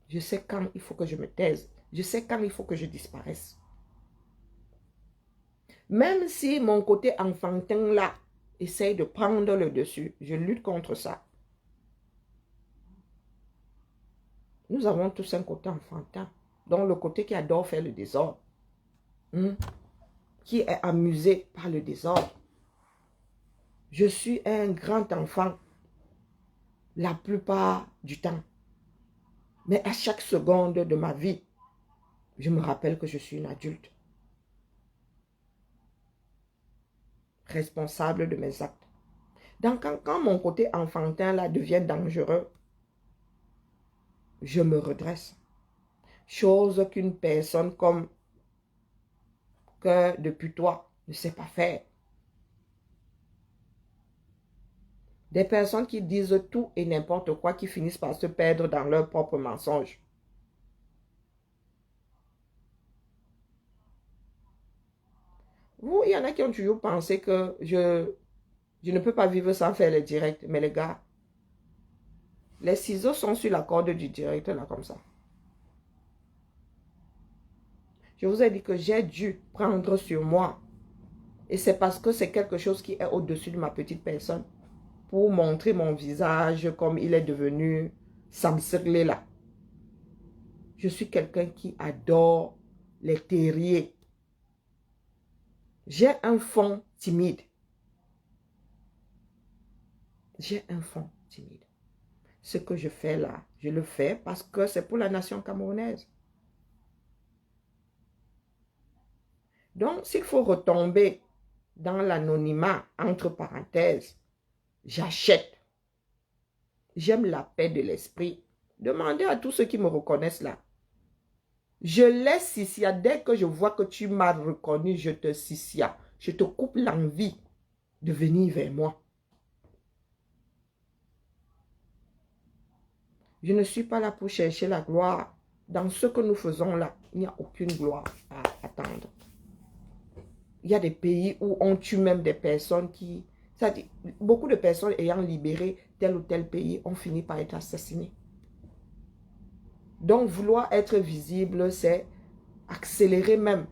Je sais quand il faut que je me taise. Je sais quand il faut que je disparaisse. Même si mon côté enfantin là essaye de prendre le dessus, je lutte contre ça. Nous avons tous un côté enfantin, donc le côté qui adore faire le désordre, qui est amusé par le désordre. Je suis un grand enfant la plupart du temps. Mais à chaque seconde de ma vie, je me rappelle que je suis une adulte. Responsable de mes actes. Donc quand mon côté enfantin là devient dangereux, je me redresse. Chose qu'une personne comme Cœur de Putois ne sait pas faire. Des personnes qui disent tout et n'importe quoi, qui finissent par se perdre dans leurs propres mensonges. Vous, il y en a qui ont toujours pensé que je ne peux pas vivre sans faire les directs. Mais les gars, les ciseaux sont sur la corde du direct, là, comme ça. Je vous ai dit que j'ai dû prendre sur moi. Et c'est parce que c'est quelque chose qui est au-dessus de ma petite personne. Pour montrer mon visage comme il est devenu samsirlé là. Je suis quelqu'un qui adore les terriers. J'ai un fond timide. J'ai un fond timide. Ce que je fais là, je le fais parce que c'est pour la nation camerounaise. Donc, s'il faut retomber dans l'anonymat, entre parenthèses, J'achète. J'aime la paix de l'esprit. Demandez à tous ceux qui me reconnaissent là. Je laisse Sissia. Dès que je vois que tu m'as reconnu, je te Sissia. Je te coupe l'envie de venir vers moi. Je ne suis pas là pour chercher la gloire. Dans ce que nous faisons là, il n'y a aucune gloire à attendre. Il y a des pays où on tue même des personnes qui... beaucoup de personnes ayant libéré tel ou tel pays ont fini par être assassinées. Donc, vouloir être visible, c'est accélérer même.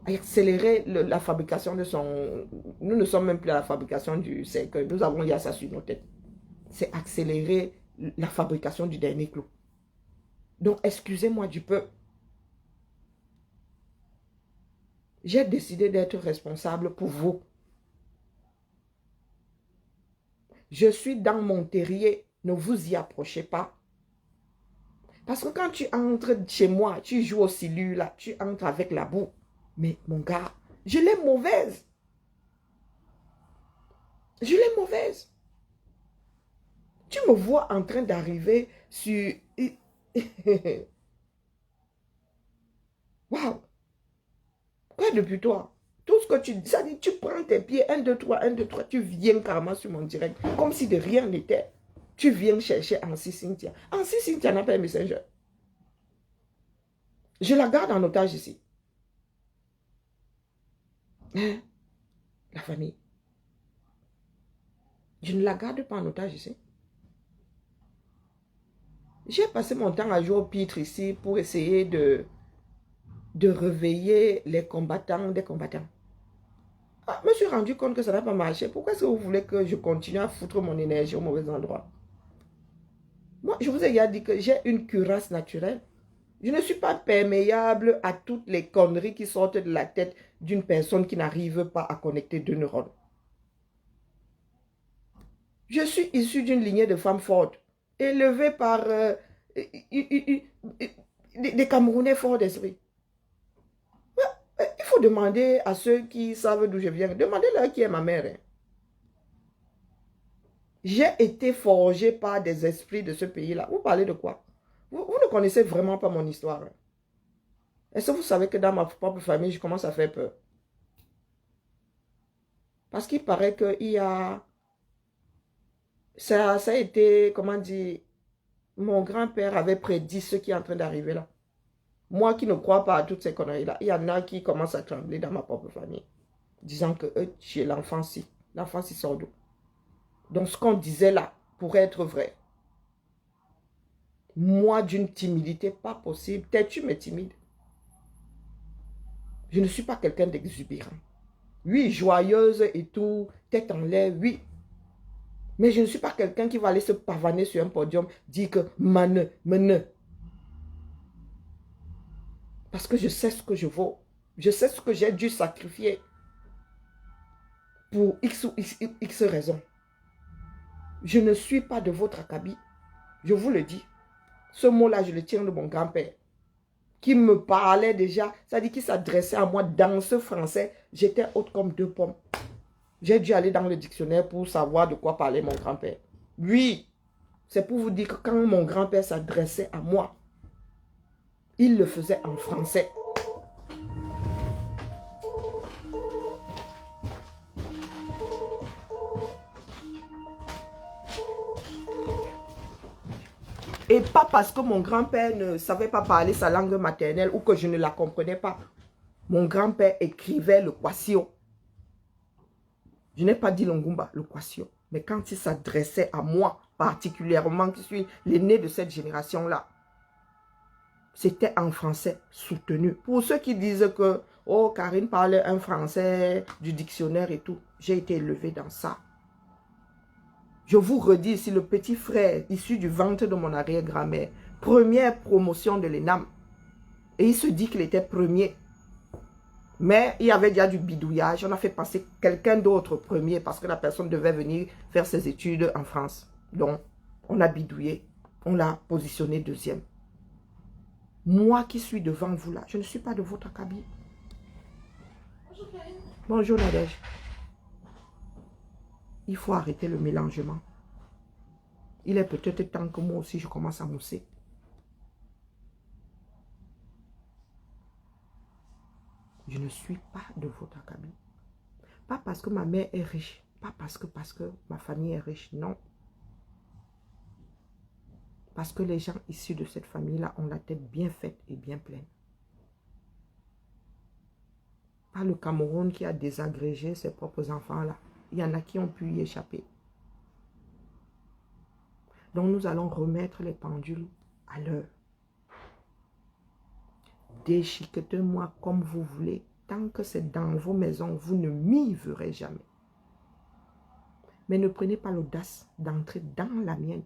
Accélérer la fabrication de son... Nous ne sommes même plus à la fabrication du cercueil. Nous avons lié ça sur nos têtes. C'est accélérer la fabrication du dernier clou. Donc, excusez-moi du peu. J'ai décidé d'être responsable pour vous. Je suis dans mon terrier. Ne vous y approchez pas. Parce que quand tu entres chez moi, tu joues au silu là, tu entres avec la boue. Mais mon gars, je l'ai mauvaise. Je l'ai mauvaise. Tu me vois en train d'arriver sur... Waouh! Quoi depuis toi? Tout ce que tu dis, ça dit, tu prends tes pieds, 1, 2, 3, 1, 2, 3, tu viens carrément sur mon direct, comme si de rien n'était. Tu viens chercher Ansi Cynthia. Ansi Cynthia n'a pas un messenger. Je la garde en otage ici. Hein? La famille. Je ne la garde pas en otage ici. J'ai passé mon temps à jouer au pitre ici pour essayer de réveiller les combattants des combattants. Ah, je me suis rendu compte que ça n'a pas marché. Pourquoi est-ce que vous voulez que je continue à foutre mon énergie au mauvais endroit? Moi, je vous ai déjà dit que j'ai une cuirasse naturelle. Je ne suis pas perméable à toutes les conneries qui sortent de la tête d'une personne qui n'arrive pas à connecter deux neurones. Je suis issue d'une lignée de femmes fortes, élevée par des Camerounais forts d'esprit. Il faut demander à ceux qui savent d'où je viens. Demandez-leur qui est ma mère. Hein. J'ai été forgé par des esprits de ce pays-là. Vous parlez de quoi? Vous ne connaissez vraiment pas mon histoire. Hein. Est-ce que vous savez que dans ma propre famille, je commence à faire peur? Parce qu'il paraît qu'il y a... Ça a été, comment dire, mon grand-père avait prédit ce qui est en train d'arriver là. Moi qui ne crois pas à toutes ces conneries-là, il y en a qui commencent à trembler dans ma propre famille, disant que tu es l'enfant-ci. L'enfant-ci sort d'où? Donc ce qu'on disait là pourrait être vrai. Moi, d'une timidité pas possible, têtu mais timide. Je ne suis pas quelqu'un d'exubérant. Oui, joyeuse et tout, tête en l'air, oui. Mais je ne suis pas quelqu'un qui va aller se pavaner sur un podium, dire que mane. Parce que je sais ce que je vaux. Je sais ce que j'ai dû sacrifier pour X ou X raisons. Je ne suis pas de votre acabit. Je vous le dis. Ce mot-là, je le tiens de mon grand-père. Qui me parlait déjà, ça dit qu'il s'adressait à moi dans ce français. J'étais haute comme deux pommes. J'ai dû aller dans le dictionnaire pour savoir de quoi parlait mon grand-père. Oui, c'est pour vous dire que quand mon grand-père s'adressait à moi, il le faisait en français. Et pas parce que mon grand-père ne savait pas parler sa langue maternelle ou que je ne la comprenais pas. Mon grand-père écrivait le Kwasio. Je n'ai pas dit l'Ongumba, le Kwasio. Mais quand il s'adressait à moi, particulièrement, qui suis l'aîné de cette génération-là, c'était en français soutenu. Pour ceux qui disent que, oh, Karine parle un français du dictionnaire et tout, j'ai été élevée dans ça. Je vous redis ici, le petit frère issu du ventre de mon arrière-grand-mère, première promotion de l'ENAM. Et il se dit qu'il était premier. Mais il y avait déjà du bidouillage. On a fait passer quelqu'un d'autre premier parce que la personne devait venir faire ses études en France. Donc, on a bidouillé. On l'a positionné deuxième. Moi qui suis devant vous là, je ne suis pas de votre acabit. Bonjour Karine. Bonjour Nadège. Il faut arrêter le mélangement. Il est peut-être temps que moi aussi je commence à mousser. Je ne suis pas de votre acabit. Pas parce que ma mère est riche. Pas parce que ma famille est riche. Non. Parce que les gens issus de cette famille-là ont la tête bien faite et bien pleine. Pas le Cameroun qui a désagrégé ses propres enfants-là. Il y en a qui ont pu y échapper. Donc nous allons remettre les pendules à l'heure. Déchiquetez-moi comme vous voulez. Tant que c'est dans vos maisons, vous ne m'y verrez jamais. Mais ne prenez pas l'audace d'entrer dans la mienne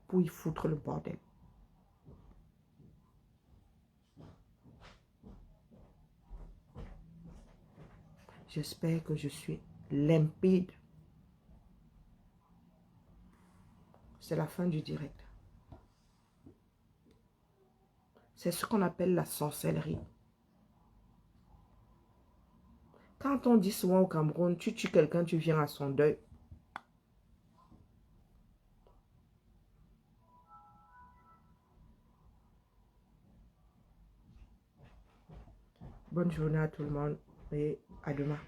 pour y foutre le bordel. J'espère que je suis limpide. C'est la fin du direct. C'est ce qu'on appelle la sorcellerie. Quand on dit souvent au Cameroun, tu tues quelqu'un, tu viens à son deuil. Bonne journée à tout le monde et à demain.